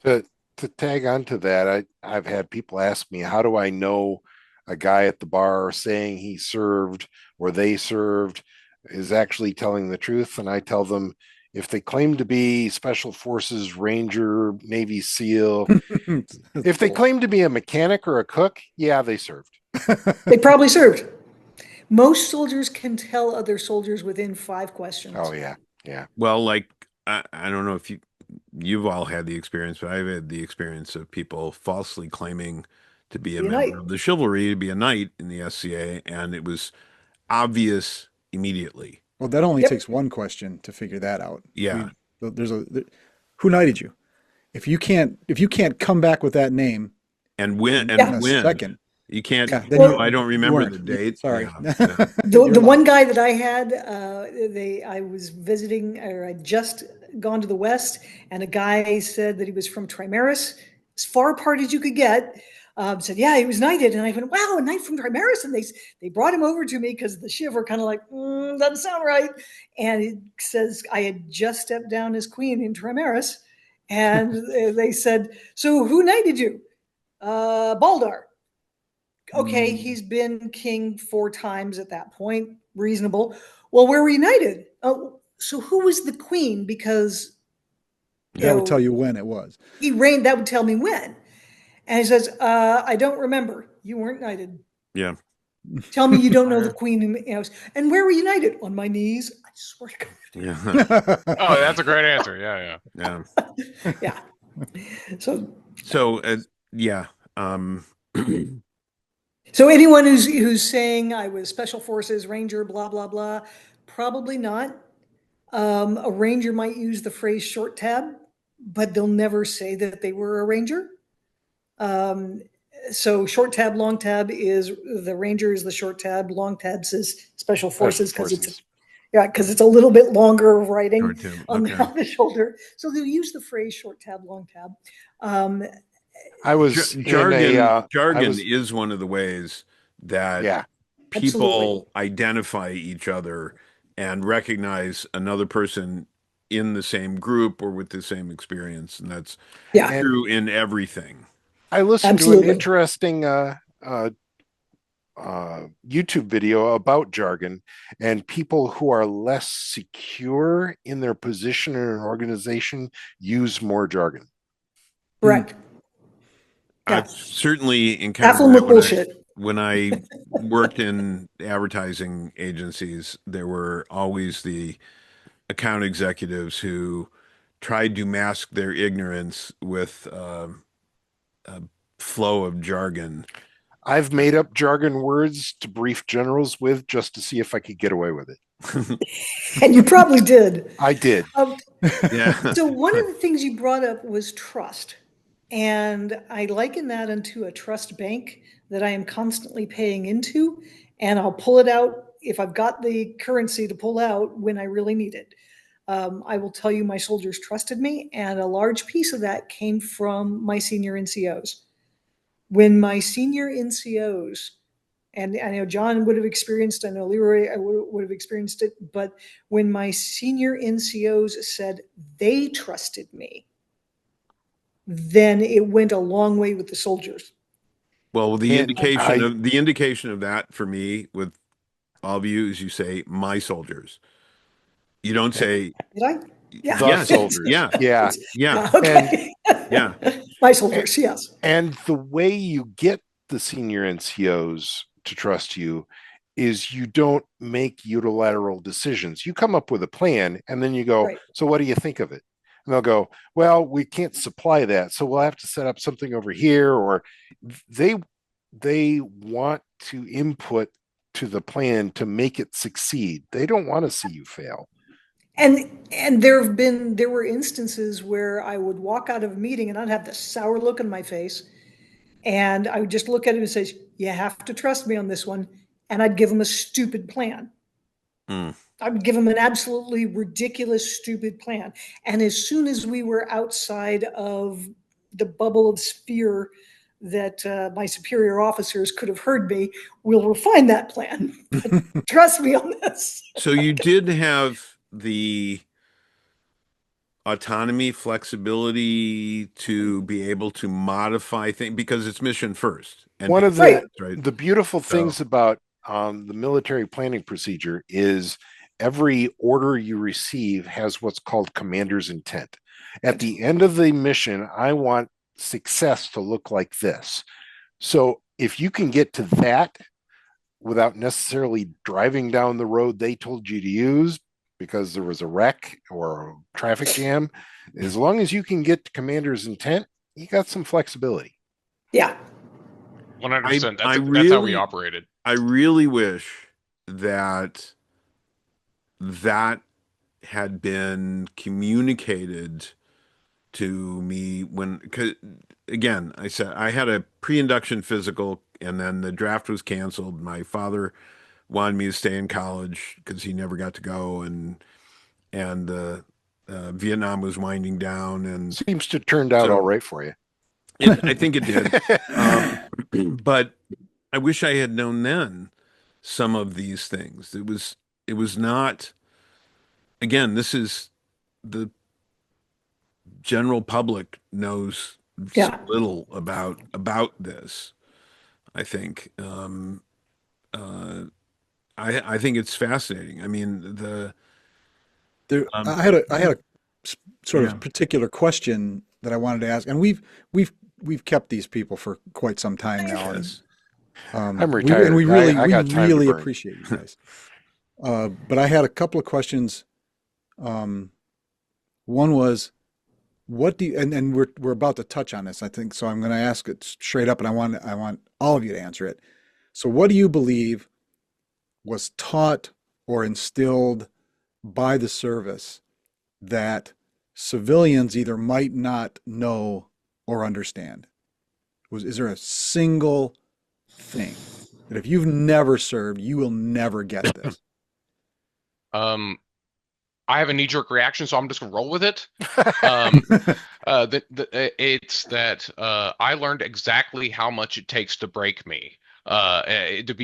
To tag on to that, I've had people ask me, how do I know a guy at the bar saying he served or they served is actually telling the truth? And I tell them, if they claim to be Special Forces, Ranger, Navy SEAL, if they claim to be a mechanic or a cook, yeah, they served. They probably served. Most soldiers can tell other soldiers within 5 questions. Oh yeah, yeah. well, like I don't know if you've all had the experience, but I've had the experience of people falsely claiming to be a Be a knight. member of the chivalry, to be a knight in the SCA, and it was obvious immediately. Well, that only Yep. takes one question to figure that out. Yeah. Who knighted you? If you can't come back with that name And when in and a when second, you can't, yeah, then Well, I don't you remember weren't. the date. Sorry. Yeah, yeah. The You're one lost. guy that I had, I was visiting, or I'd just gone to the West, and a guy said that he was from Trimaris, as far apart as you could get. Said, yeah, he was knighted, and I went, wow, a knight from Trimaris, and they brought him over to me because the shiv were kind of like, doesn't sound right, and it says I had just stepped down as queen in Trimaris, and they said, so who knighted you? Baldar. Okay, he's been king 4 times at that point, reasonable. Well, we're reunited. Oh, so who was the queen? Because That would tell you when it was. he reigned. That would tell me when. And he says, I don't remember. You weren't knighted. Yeah. Tell me you don't know the queen. And where were you knighted? On my knees. I swear to God. Yeah. Oh, that's a great answer. Yeah, yeah. Yeah. Yeah. So So, yeah. Um, So anyone who's saying I was special forces ranger, blah blah blah, probably not. A ranger might use the phrase short tab, but they'll never say that they were a ranger. Um, so short tab, long tab is the ranger is the short tab. Long tab says special forces because it's a little bit longer of writing Short tab, on, okay. on the shoulder. So they'll use the phrase short tab, long tab. I was jargon is one of the ways that yeah. people Absolutely. identify each other and recognize another person in the same group or with the same experience, and that's Yeah, And true in everything. I listened to an absolutely. interesting YouTube video about jargon, and people who are less secure in their position in an organization use more jargon. Correct. I've Yeah. certainly encountered Baffle them that with bullshit. when I worked in advertising agencies, there were always the account executives who tried to mask their ignorance with a flow of jargon. I've made up jargon words to brief generals with just to see if I could get away with it. And you probably did. I did. Yeah. So one of the things you brought up was trust. And I liken that into a trust bank that I am constantly paying into, and I'll pull it out if I've got the currency to pull out when I really need it. I will tell you, my soldiers trusted me, and a large piece of that came from my senior NCOs. When my senior NCOs, and I know John would have experienced, I know Leroy would have experienced it, but when my senior NCOs said they trusted me, then it went a long way with the soldiers. Well, And I the indication of that for me with all of you is you say my soldiers. You don't say Did I? Yeah. the yes, soldiers. yeah, Yeah. yeah, Yeah, And okay. yeah. My soldiers, yes. and the way you get the senior NCOs to trust you is you don't make unilateral decisions. You come up with a plan and then you go, Right. so what do you think of it? And they'll go, well, we can't supply that. So we'll have to set up something over here. Or they they want to input to the plan to make it succeed. They don't want to see you fail. And there were instances where I would walk out of a meeting and I'd have this sour look on my face, and I would just look at him and say, "You have to trust me on this one," and I'd give him a stupid plan. Mm. I would give him an absolutely ridiculous, stupid plan. And as soon as we were outside of the bubble of sphere that my superior officers could have heard me, we'll refine that plan. But trust me on this. So you did have the autonomy, flexibility to be able to modify things because it's mission first and One people, of Right. right? the beautiful So things about the military planning procedure is every order you receive has what's called commander's intent. At Right. the end of the mission, I want success to look like this. So if you can get to that without necessarily driving down the road they told you to use because there was a wreck or a traffic jam, as long as you can get to commander's intent, you got some flexibility. Yeah. 100%. I That's how we really, operated. I really wish that that had been communicated to me when, 'cause again, I said I had a pre-induction physical and then the draft was canceled. My father wanted me to stay in college because he never got to go and the Vietnam was winding down and Seems to have turned out all so right for you. I think it did. But I wish I had known then some of these things. It was not, again, this is the general public knows so Yeah. little about this, I think. Uh, I think it's fascinating. I mean, There, um, I had a sort yeah, of particular question that I wanted to ask, and we've kept these people for quite some time now, and yes. I'm we retired. I we got time to really burn. appreciate you guys. But I had a couple of questions. Um, One was, what do you, and we're about to touch on this, I think, so I'm going to ask it straight up, and I want all of you to answer it. So, what do you believe was taught or instilled by the service that civilians either might not know or understand? Is there a single thing that if you've never served, you will never get this? Um, I have a knee-jerk reaction, so I'm just gonna roll with it. Um, it's that I learned exactly how much it takes to break me. To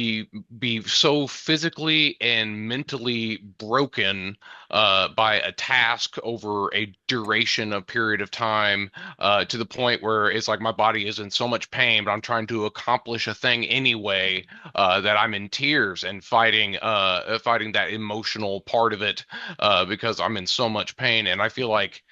be so physically and mentally broken by a task over a duration of period of time to the point where it's like my body is in so much pain, but I'm trying to accomplish a thing anyway that I'm in tears and fighting that emotional part of it because I'm in so much pain, and I feel like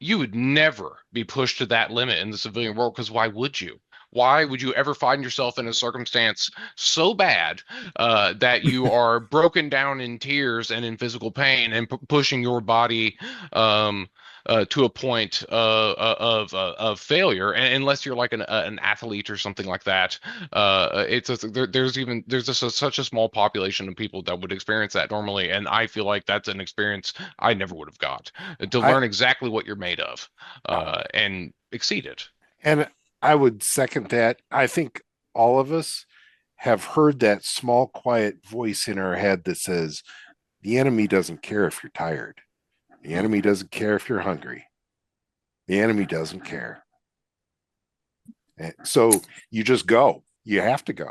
you would never be pushed to that limit in the civilian world because why would you? Why would you ever find yourself in a circumstance so bad that you are broken down in tears and in physical pain and pushing your body to a point of failure, and unless you're like an athlete or something like that, there's just such a small population of people that would experience that normally, and I feel like that's an experience I never would have got to I learn exactly what you're made of and exceed it. and I would second that. I think all of us have heard that small, quiet voice in our head that says, the enemy doesn't care if you're tired. The enemy doesn't care if you're hungry. The enemy doesn't care. So you just go. You have to go.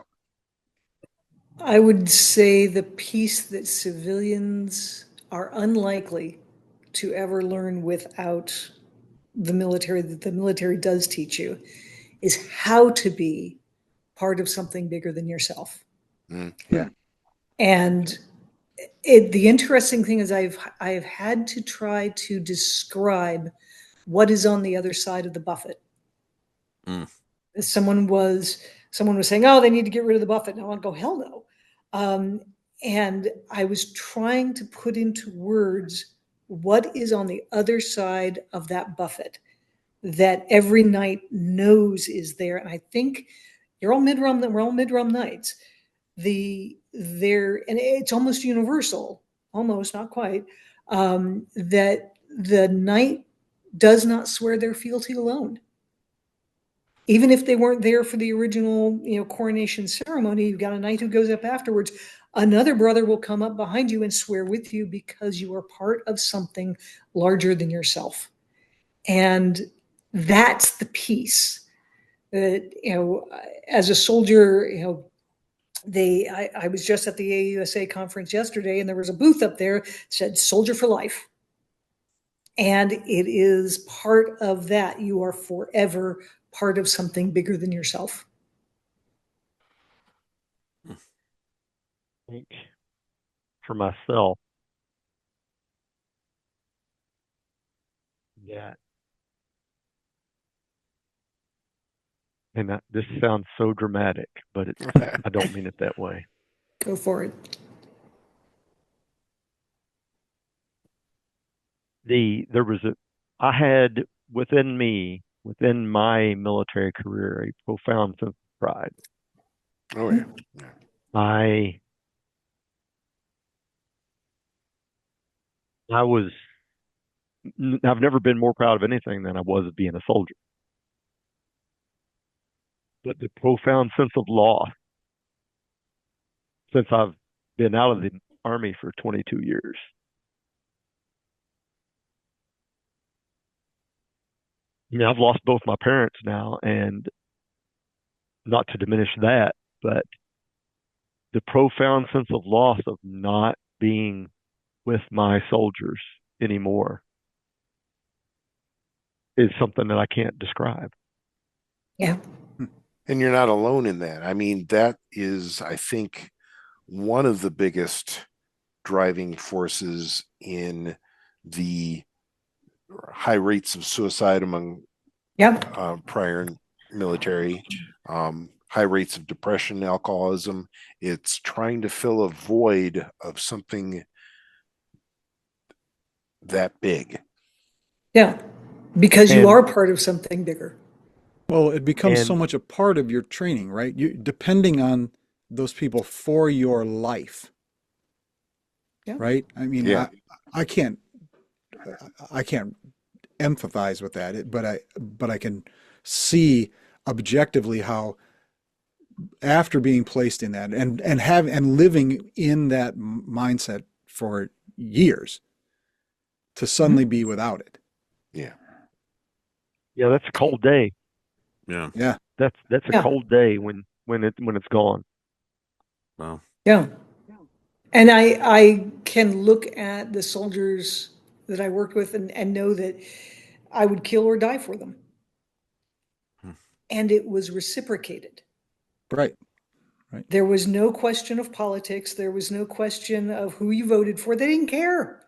I would say the piece that civilians are unlikely to ever learn without the military, that the military does teach you, is how to be part of something bigger than yourself. Yeah. And the interesting thing is I've had to try to describe what is on the other side of the buffet. Mm. Someone was saying, "Oh, they need to get rid of the buffet." And I want to go, "Hell no!" And I was trying to put into words what is on the other side of that buffet that every knight knows is there. And I think we're all mid-rum knights. And it's almost universal, almost not quite, that the knight does not swear their fealty alone. Even if they weren't there for the original, coronation ceremony, you've got a knight who goes up afterwards. Another brother will come up behind you and swear with you because you are part of something larger than yourself. And that's the piece that, as a soldier, I was just at the AUSA conference yesterday, and there was a booth up there that said "Soldier for Life," and it is part of that. You are forever part of something bigger than yourself. I think for myself, that, and this sounds so dramatic, but I don't mean it that way. Go for it. I had within my military career, a profound sense of pride. Oh yeah. I I was I've never been more proud of anything than I was of being a soldier. But the profound sense of loss since I've been out of the Army for 22 years. I've lost both my parents now, and not to diminish that, but the profound sense of loss of not being with my soldiers anymore is something that I can't describe. Yeah. And you're not alone in that. I mean, that is, I think, one of the biggest driving forces in the high rates of suicide among prior military, high rates of depression, alcoholism. It's trying to fill a void of something that big. Yeah. Because you And are part of something bigger. Well, it becomes so and much a part of your training, right? You depending on those people for your life, Yeah. right? I mean, Yeah. I can't I can't empathize with that, but I can see objectively how after being placed in that and living in that mindset for years to suddenly be without it. Yeah. yeah, that's a cold day. Yeah. Yeah. That's a Yeah. cold day when it's gone. Wow. Yeah. And I can look at the soldiers that I worked with and know that I would kill or die for them. Hmm. And it was reciprocated. Right. Right. There was no question of politics. There was no question of who you voted for. They didn't care.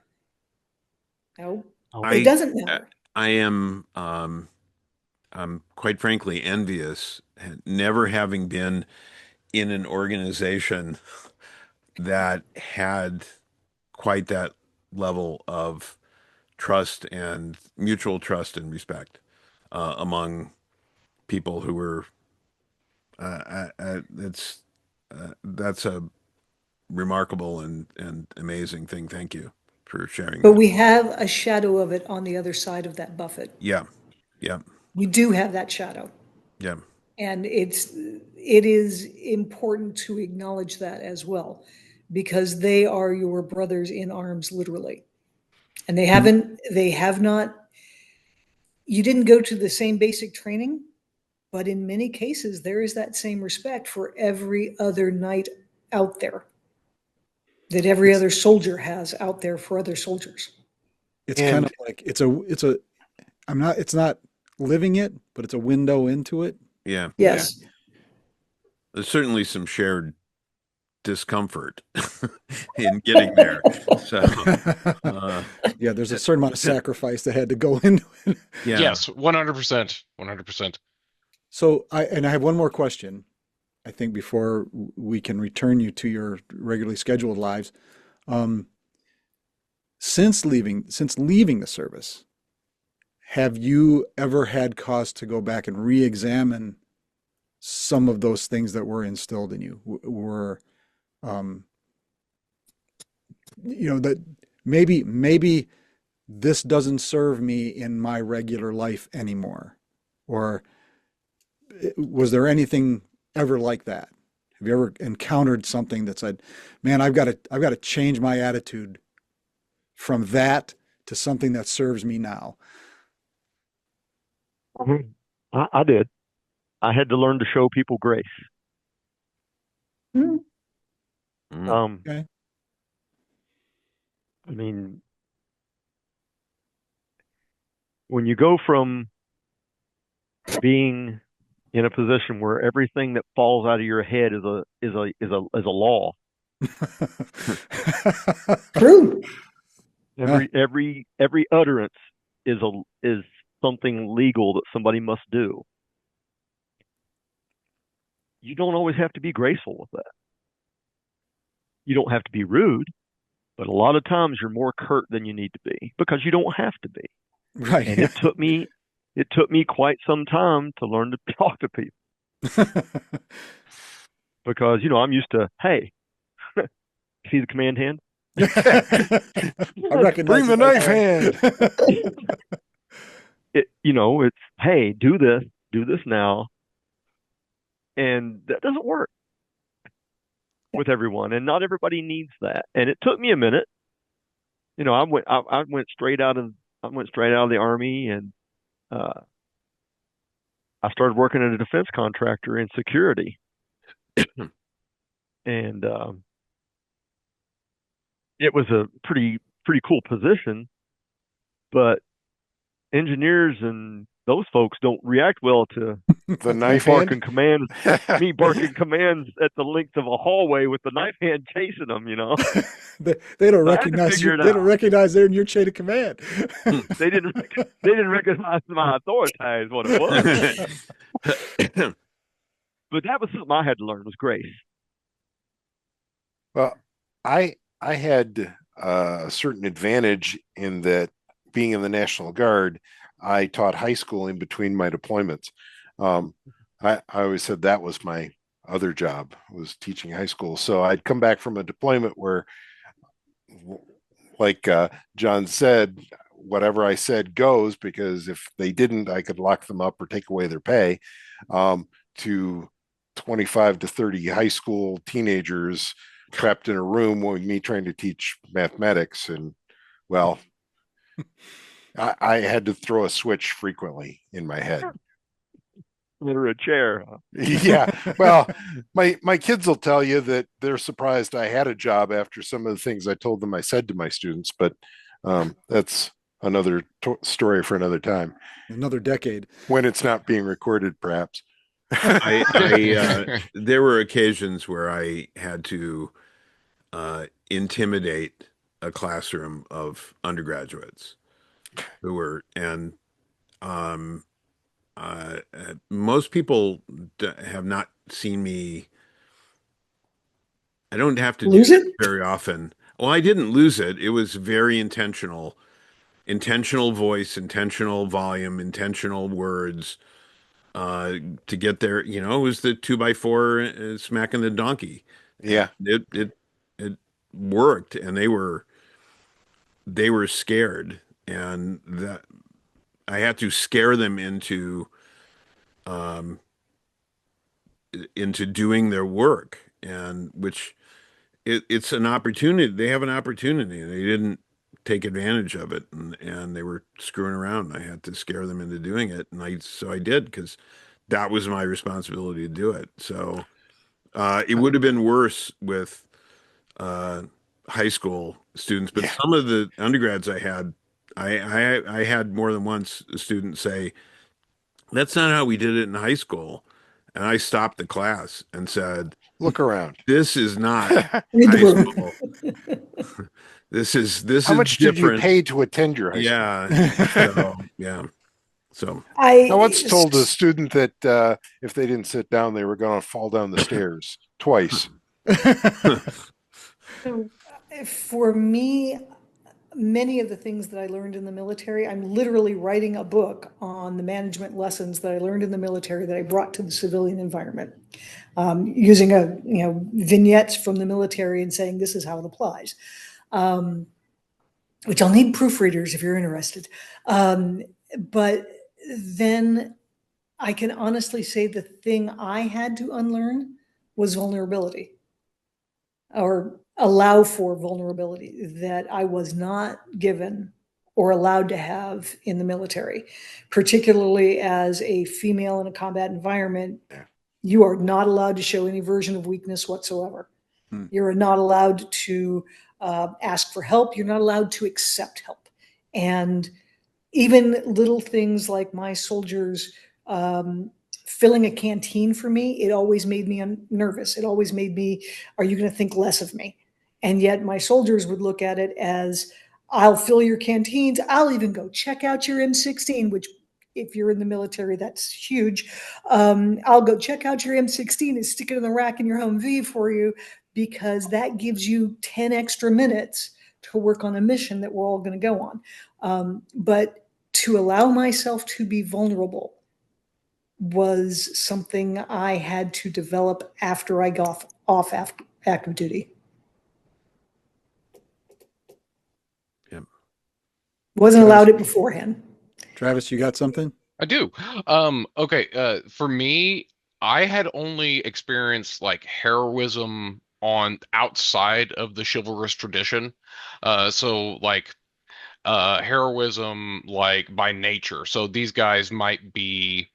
No, Oh, it I doesn't uh, matter. I am I'm quite frankly envious, never having been in an organization that had quite that level of trust and mutual trust and respect among people who were. It's that's a remarkable and amazing thing. Thank you for sharing But that. we have a shadow of it on the other side of that buffet. Yeah, yeah, We do have that shadow. yeah. And it is important to acknowledge that as well, because they are your brothers in arms, literally. And they have not, you didn't go to the same basic training, but in many cases, there is that same respect for every other knight out there that every It's other soldier has out there for other soldiers. it's kind of And like it's a it's not living it, but it's a window into it. Yeah, Yes. there's certainly some shared discomfort in getting there. So, uh, Yeah, there's a certain amount of sacrifice that had to go into it. yeah, Yes, 100%. 100%. So I have one more question, I think, before we can return you to your regularly scheduled lives. Um, since leaving the service, have you ever had cause to go back and re-examine some of those things that were instilled in you? Were um, that maybe this doesn't serve me in my regular life anymore, or was there anything ever like that? Have you ever encountered something that said, "Man, I've got to change my attitude from that to something that serves me now"? Mhm. I did. I had to learn to show people grace. Hmm. mm, Um, Okay. I mean, when you go from being in a position where everything that falls out of your head is a law. True. Huh. Every utterance is something legal that somebody must do. You don't always have to be graceful with that. You don't have to be rude, but a lot of times you're more curt than you need to be because you don't have to be. Right. And Yeah. it took me quite some time to learn to talk to people because I'm used to, hey, see the command hand? I recognize bring the the knife knife hand. hand. It's hey, do this now, and that doesn't work with everyone, and not everybody needs that. And it took me a minute. I went straight out of the army, and uh, I started working at a defense contractor in security, and it was a pretty cool position, but engineers and those folks don't react well to The me knife hand. barking commands me barking commands at the length of a hallway with the knife hand chasing them. They don't So I had to recognize you. figure it They don't out. recognize they're in your chain of command. They didn't recognize my authority is what it was. But that was something I had to learn was grace. Well, I had a certain advantage in that being in the National Guard, I taught high school in between my deployments. Um, I always said that was my other job was teaching high school. So I'd come back from a deployment where, like John said, whatever I said goes because if they didn't, I could lock them up or take away their pay. To 25 to 30 high school teenagers trapped in a room with me trying to teach mathematics. And well, I had to throw a switch frequently in my head. Under a chair. Yeah. Well, my kids will tell you that they're surprised I had a job after some of the things I told them I said to my students, but that's another story for another time Another decade. when it's not being recorded, perhaps. there were occasions where I had to intimidate a classroom of undergraduates who were, and um, most people have not seen me. I don't have to do Lose that it? very often. Well, I didn't lose it. It was very intentional. Intentional voice, intentional volume, intentional words uh, to get there. You know, it was the two by four smacking the donkey, and Yeah. it worked, and they were scared, and that I had to scare them um, into doing their work, and which it's an opportunity. They have an opportunity, and they didn't take advantage of it, and they were screwing around. I had to scare them into doing it, and I did because that was my responsibility to do it. So it would have been worse with uh, high school students, but Yeah. some of the undergrads I had, I had more than once a student say, "That's not how we did it in high school," and I stopped the class and said, Look around. "This is not Read the high room. school. This How is much did you different." pay to attend your high school? Yeah. So yeah. So I once I told a student that if they didn't sit down, they were going to fall down the stairs twice. so for me, many of the things that I learned in the military, I'm literally writing a book on the management lessons that I learned in the military that I brought to the civilian environment, using vignettes from the military and saying this is how it applies. Um, which I'll need proofreaders if you're interested. Um, but then I can honestly say the thing I had to unlearn was vulnerability, or allow for vulnerability that I was not given or allowed to have in the military, particularly as a female in a combat environment. You are not allowed to show any version of weakness whatsoever. Hmm. You're not allowed to ask for help. You're not allowed to accept help. And even little things like my soldiers um, filling a canteen for me, it always made me nervous. It always made me, are you going to think less of me? And yet my soldiers would look at it as, I'll fill your canteens. I'll even go check out your M16, which if you're in the military, that's huge. I'll go check out your M16 and stick it in the rack in your Humvee for you, because that gives you 10 extra minutes to work on a mission that we're all going to go on. But to allow myself to be vulnerable was something I had to develop after I got off active duty. yeah. Wasn't Travis, allowed it beforehand. Travis, you got something? I do. Okay. For me, I had only experienced like heroism on outside of the chivalrous tradition. So like heroism like by nature. So these guys might be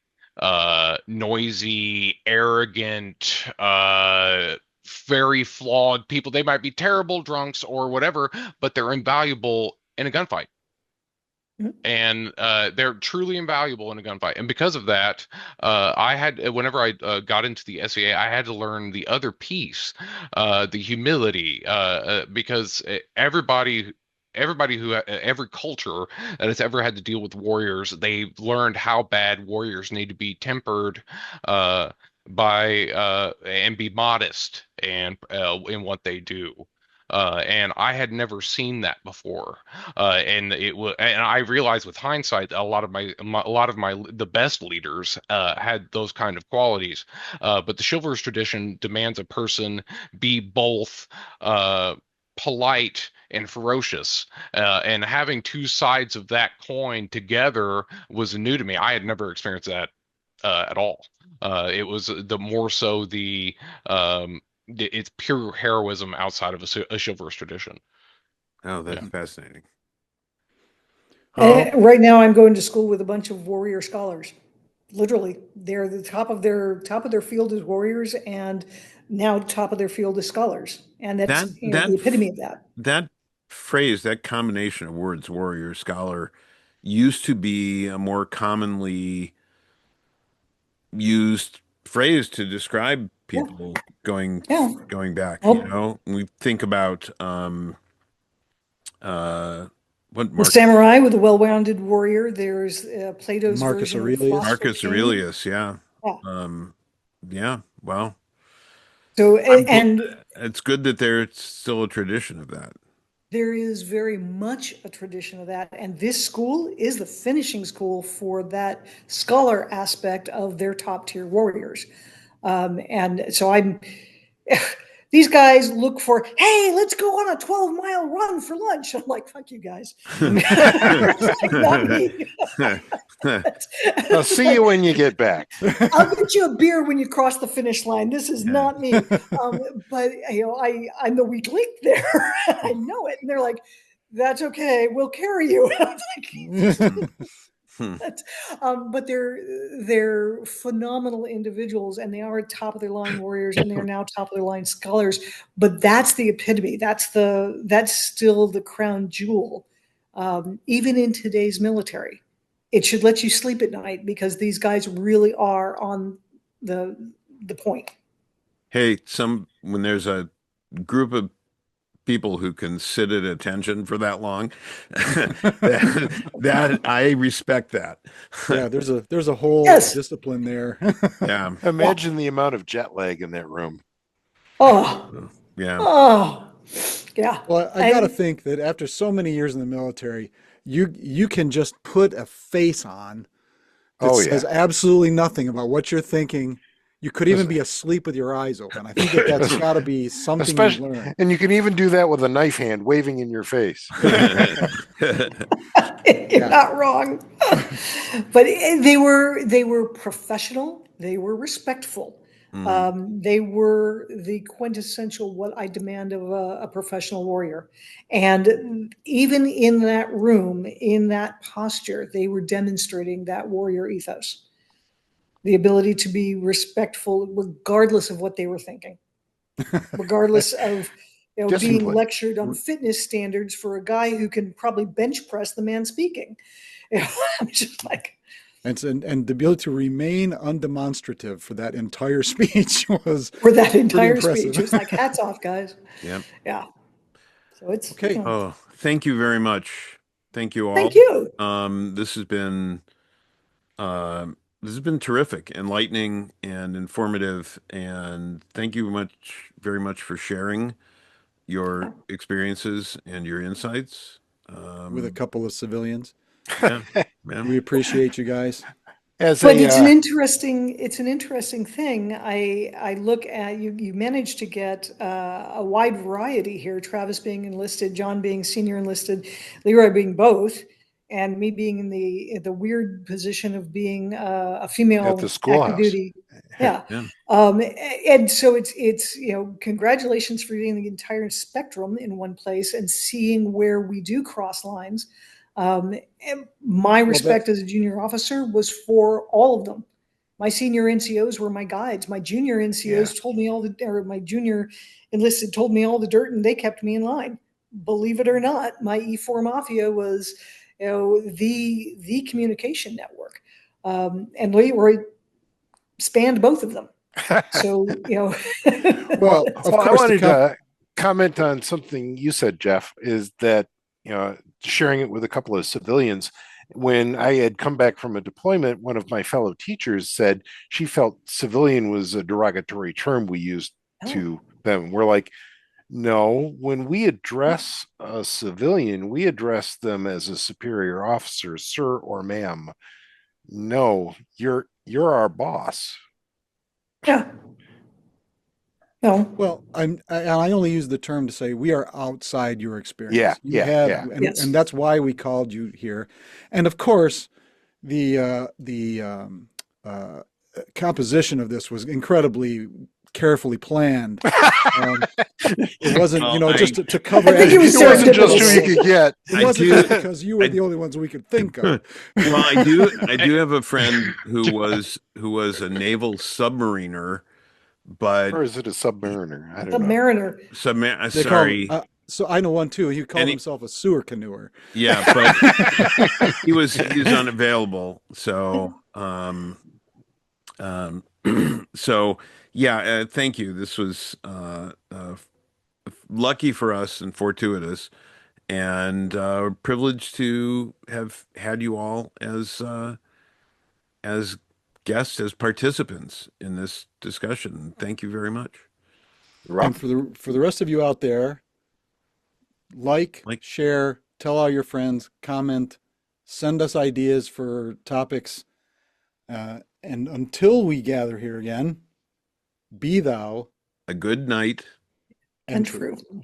noisy, arrogant, very flawed people. They might be terrible drunks or whatever, but they're invaluable in a gunfight. And they're truly invaluable in a gunfight. And because of that, I had, whenever I got into the SEA, I had to learn the other piece, the humility, because everybody who every culture that has ever had to deal with warriors, they've learned how bad warriors need to be tempered uh, by and be modest and in what they do. And I had never seen that before, and it was, and I realized with hindsight, a lot of my the best leaders had those kind of qualities. But the chivalrous tradition demands a person be both polite and ferocious, and having two sides of that coin together was new to me. I had never experienced that at all. It was the more so the it's pure heroism outside of a chivalrous tradition. Oh, that's Yeah. fascinating. Oh, Right now, I'm going to school with a bunch of warrior scholars. Literally, they're the top of their field is warriors, and now top of their field is scholars, and that's That the that epitome of that. that phrase, that combination of words, warrior, scholar, used to be a more commonly used phrase to describe Yeah, people yeah. going back. You Well, know, we think about uh, What The samurai with the well-rounded warrior. There's Plato's Marcus version of Aurelius. philosopher Marcus king. Aurelius? Yeah. Yeah. Um, yeah. Well, So I'm gl and it's good that there's still a tradition of that. there is very much a tradition of that, and this school is the finishing school for that scholar aspect of their top tier warriors. And so these guys look for, hey, let's go on a 12-mile run for lunch. I'm like, fuck you guys. It's like, not me. I'll see you when you get back. I'll get you a beer when you cross the finish line. This is Yeah. not me. But I'm the weak link there. I know it. And they're like, that's okay. We'll carry you. I'm like, Hmm. but they're phenomenal individuals, and they are top of their line warriors, and they are now top of their line scholars. But that's the epitome. That's still the crown jewel, even in today's military. It should let you sleep at night because these guys really are on the the point. Hey, when there's a group of people who can sit at attention for that long, that I respect that. Yeah, there's a whole Yes. discipline there. Yeah. Imagine the amount of jet lag in that room. Oh, Yeah. oh, yeah. Well, I got to think that after so many years in the military, you can just put a face on that Oh, says yeah. absolutely nothing about what you're thinking. You could even Es- be asleep with your eyes open. I think that that's es- got to be something you've Especially, learned. and you can even do that with a knife hand waving in your face. You're Yeah. not wrong. But they were professional. They were respectful. They were the quintessential what I demand of a professional warrior. And even in that room, in that posture, they were demonstrating that warrior ethos, the ability to be respectful regardless of what they were thinking, regardless of being Discipline. lectured on fitness standards for a guy who can probably bench press the man speaking. I'm just like, And the ability to remain undemonstrative for that entire speech was for that pretty entire impressive. speech, it was like, hats off, guys. Yeah. Yeah. So it's, Okay. Oh, thank you very much. Thank you thank all. you. Uh, this has been terrific, enlightening, and informative. And thank you very much for sharing your experiences and your insights. With a couple of civilians. Yeah, yeah. We appreciate you guys. As But a it's an interesting thing. I look at you. You managed to get a wide variety here. Travis being enlisted, John being senior enlisted, Leroy being both, and me being in the weird position of being a at the female active schoolhouse. duty. Yeah. Yeah. And so it's congratulations for getting the entire spectrum in one place and seeing where we do cross lines. And my Well, that respect as a junior officer was for all of them. My senior NCOs were my guides. My junior Yeah. NCOs told me or my junior enlisted told me all the dirt, and they kept me in line. Believe it or not, my E4 Mafia was, the communication network, and Leroy spanned both of them. So, Well, well, of well, I course, the wanted to comment on something you said, Jeff, is that, sharing it with a couple of civilians. When I had come back from a deployment, one of my fellow teachers said she felt civilian was a derogatory term we used oh, to them. We're like, no, when we address a civilian, we address them as a superior officer, sir or ma'am. No, you're our boss. yeah, no, well, I only use the term to say we are outside your Yeah, experience. You yeah, had, yeah. yes. and that's why we called you here. And of course, the uh, composition of this was incredibly carefully planned. Um, it wasn't, Well, just to cover I think it was It wasn't just who serendipitous. you could get. It I wasn't do. just because you were I the only ones we could think of. well, I do have a friend who was a naval submariner, but Or is it a submariner? I The don't know. Mariner. They call him, sorry, so I know one too. He called and himself a sewer canoer. yeah, but he was unavailable. So um so yeah, thank you. This was lucky for us and fortuitous. and privileged to have had you all as guests, as participants in this discussion. Thank you very much. You're And welcome. for the rest of you out there, like, Like, share, tell all your friends, comment, send us ideas for topics. And until we gather here again, be thou a good night. and And true. true.